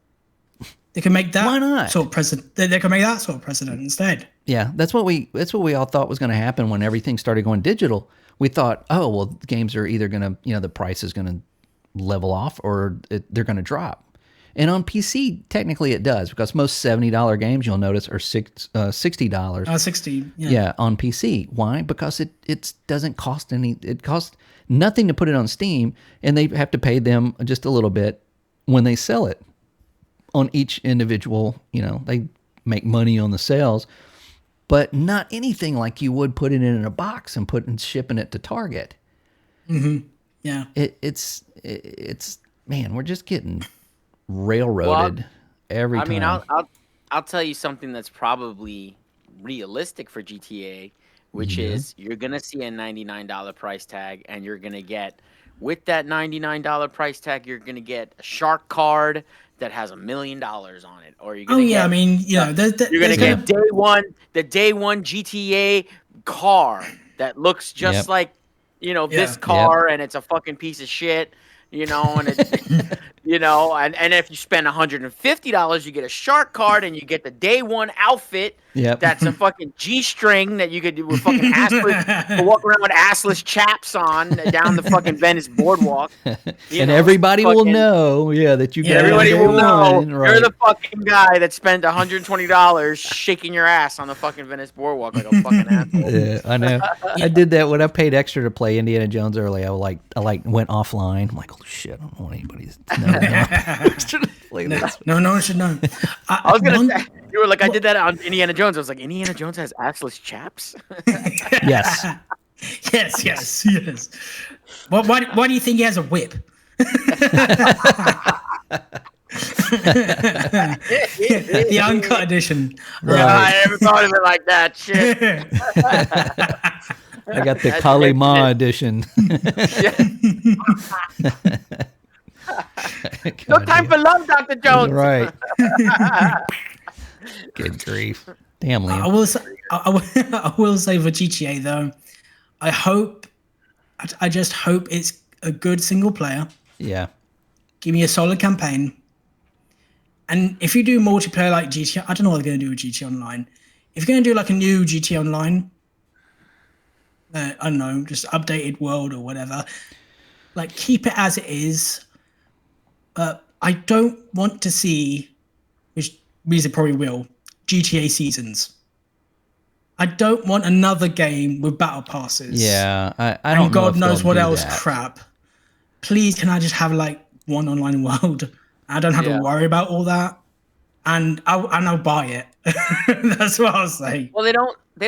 They can make that Why not? sort of precedent. They can make that sort of precedent instead. Yeah, that's what we all thought was going to happen when everything started going digital. We thought, oh well, games are either going to, the price is going to level off or they're going to drop. And on PC, technically it does, because most $70 games, you'll notice, are $60. 60, Yeah, on PC. Why? Because it doesn't cost it costs nothing to put it on Steam, and they have to pay them just a little bit when they sell it on each individual. They make money on the sales, but not anything like you would put it in a box and shipping it to Target. Mm-hmm. Yeah. It's man, we're just getting railroaded every time. I mean, I'll tell you something that's probably realistic for GTA, which is you're gonna see a $99 price tag, and you're gonna get, with that $99 price tag, you're gonna get a shark card that has $1 million on it, or you're gonna I mean, you're gonna get the day one GTA car that looks just like this car, and it's a fucking piece of shit. And it, and if you spend $150, you get a shark card, and you get the day one outfit. Yep. That's a fucking G-string that you could do with fucking assless, walk around with assless chaps on down the fucking Venice boardwalk. And everybody will know, that you got. Everybody will know right. You're the fucking guy that spent $120 shaking your ass on the fucking Venice boardwalk like a fucking asshole. Yeah, I know. I did that when I paid extra to play Indiana Jones early. I went offline. I'm like, oh shit, I don't want anybody to know. No one should know. I was gonna say, you were like, I did that on Indiana Jones. I was like, Indiana Jones has assless chaps? Yes. Yes. Why do you think he has a whip? The uncut edition. Right. I never thought of it like that. Shit. I got the Kali Ma edition. No time for love, Dr. Jones. Right. Good grief. Damn, Liam. I will say for GTA though, I just hope it's a good single player. Yeah. Give me a solid campaign. And if you do multiplayer like GTA, I don't know what they're going to do with GTA Online. If you're going to do like a new GTA Online, I don't know, just updated world or whatever, like keep it as it is. I don't want to see, which means it probably will, GTA seasons. I don't want another game with battle passes. Yeah, I don't and God know if knows what else that. crap. Please, can I just have like one online world? I don't have to worry about all that, and I'll buy it. That's what I'll say. Well, they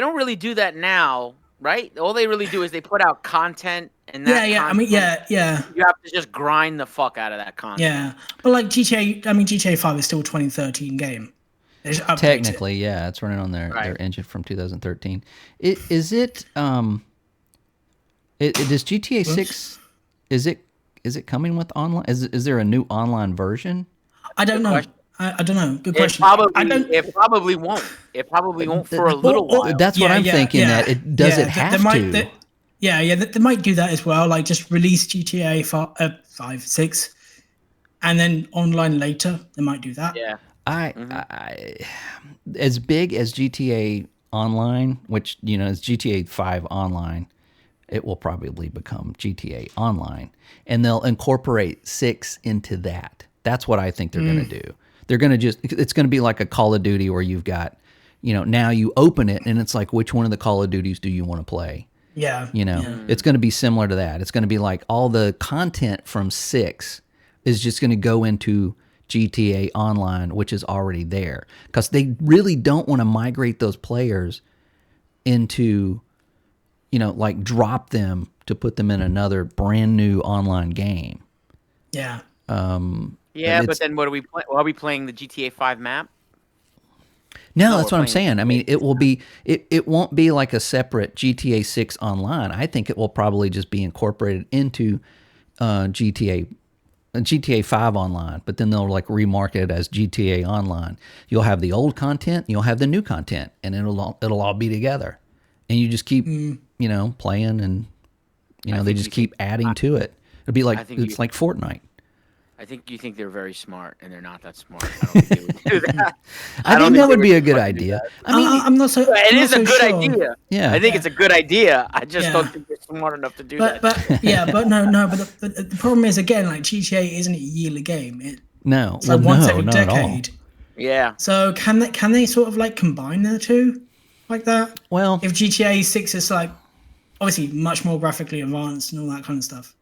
don't really do that now, right? All they really do is they put out content, and that you have to just grind the fuck out of that content. Yeah, but like GTA 5 is still a 2013 game. Technically, yeah, it's running on their engine from 2013. Does GTA 6? Is it coming with online? Is there a new online version? I don't know. I don't know. Good question. It probably won't. It probably won't for a little while. That's what I'm thinking. That it have to. They might do that as well. Like just release GTA 5, 6, and then online later. They might do that. Yeah. I as big as GTA Online, which is GTA 5 Online, it will probably become GTA Online, and they'll incorporate 6 into that. That's what I think they're going to do. They're going to it's going to be like a Call of Duty where you've got, now you open it and it's like, which one of the Call of Duties do you want to play? Yeah. It's going to be similar to that. It's going to be like all the content from 6 is just going to go into GTA Online, which is already there, because they really don't want to migrate those players into, like drop them to put them in another brand new online game. Yeah. But then what are we playing? Are we playing the GTA 5 map? No, that's what I'm saying. I mean, it will be. It won't be like a separate GTA 6 Online. I think it will probably just be incorporated into GTA 5 Online, but then they'll like remarket it as GTA Online. You'll have the old content, you'll have the new content, and it'll all be together. And you just keep, playing, and they just keep adding to it. It'll be like like Fortnite. I think you think they're very smart, and they're not that smart. I don't think they would do that. I think that would be a good idea. I mean, I'm not so. It is a good sure. idea. Yeah, I think it's a good idea. I just don't think they're smart enough to do that. But the problem is, again, like GTA isn't a yearly game. It's like once every decade. Yeah. So can they sort of like combine the two like that? Well, if GTA 6 is like obviously much more graphically advanced and all that kind of stuff.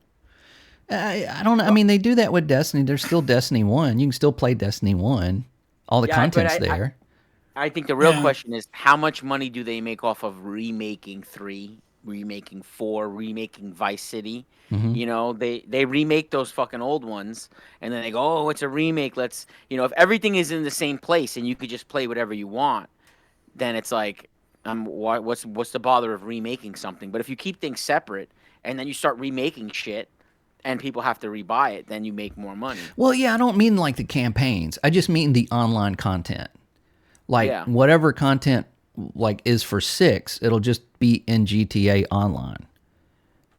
I don't know. I mean, they do that with Destiny. There's still Destiny 1. You can still play Destiny 1. All the content's there. I think the real question is, how much money do they make off of remaking 3, remaking 4, remaking Vice City? Mm-hmm. They remake those fucking old ones, and then they go, oh, it's a remake. Let's, if everything is in the same place and you could just play whatever you want, then it's like, what's the bother of remaking something? But if you keep things separate and then you start remaking shit, and people have to rebuy it, then you make more money. Well, yeah, I don't mean like the campaigns. I just mean the online content. Like whatever content like is for 6, it'll just be in GTA Online.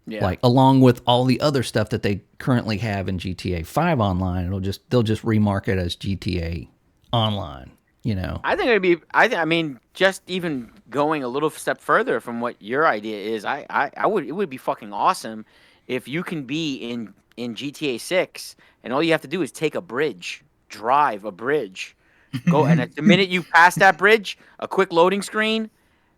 Yeah. Like along with all the other stuff that they currently have in GTA 5 Online, they'll just remarket as GTA Online. I think it'd be. I mean, just even going a little step further from what your idea is, it would be fucking awesome if you can be in GTA 6 and all you have to do is take a bridge, drive a bridge, go, and the minute you pass that bridge, a quick loading screen.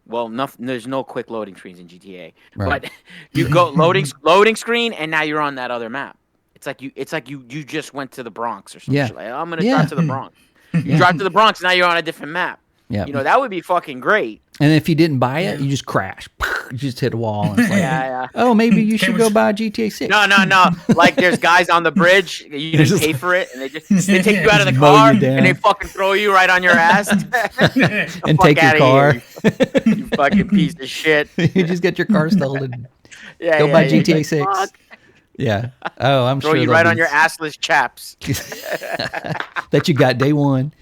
Well, there's no quick loading screens in GTA, right. But you go loading screen, and now you're on that other map. It's like you just went to the Bronx or something. Yeah. Like, I'm gonna drive to the Bronx. You drive to the Bronx, now you're on a different map. Yeah, that would be fucking great. And if you didn't buy it, you just crash. You just hit a wall. And it's like, oh, maybe you should go buy GTA 6. No. Like there's guys on the bridge. You didn't pay for it, and they take you out of the car and they fucking throw you right on your ass and take your car. Here, you fucking piece of shit. You just get your car stolen. Go buy GTA 6. Fuck. Yeah. Oh, I'm throw sure. Throw you right on your assless chaps. That you got day one.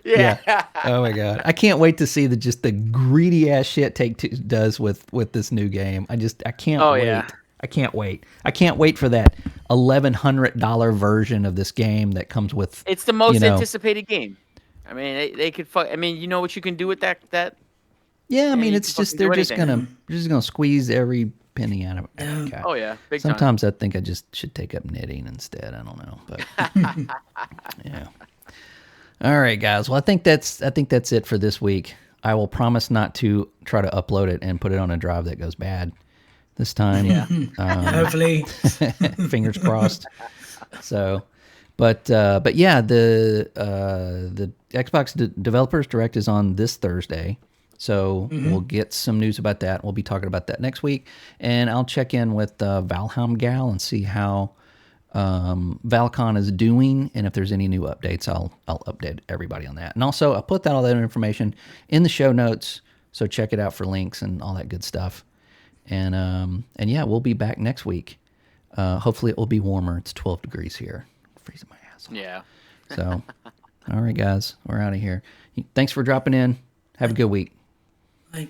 Yeah. Oh my god. I can't wait to see the greedy ass shit Take-Two does with this new game. I can't wait. Yeah. I can't wait. I can't wait for that $1,100 version of this game that comes with. It's the most anticipated game. I mean, they could. I mean, you know what you can do with that. Yeah. I mean, it's just they're just gonna squeeze every penny out of it. Okay. Oh yeah. Big Sometimes time. I think I just should take up knitting instead. I don't know, but yeah. All right, guys. Well, I think that's it for this week. I will promise not to try to upload it and put it on a drive that goes bad this time. Yeah. Hopefully. Fingers crossed. So, but yeah, the Xbox Developers Direct is on this Thursday. So we'll get some news about that. We'll be talking about that next week, and I'll check in with ValheimGal and see how Val Con is doing, and if there's any new updates, I'll update everybody on that. And also, I'll put all that information in the show notes, so check it out for links and all that good stuff. And yeah, we'll be back next week. Hopefully, it will be warmer. It's 12 degrees here. I'm freezing my ass off. Yeah. So, all right, guys, we're out of here. Thanks for dropping in. Have a good week. Bye.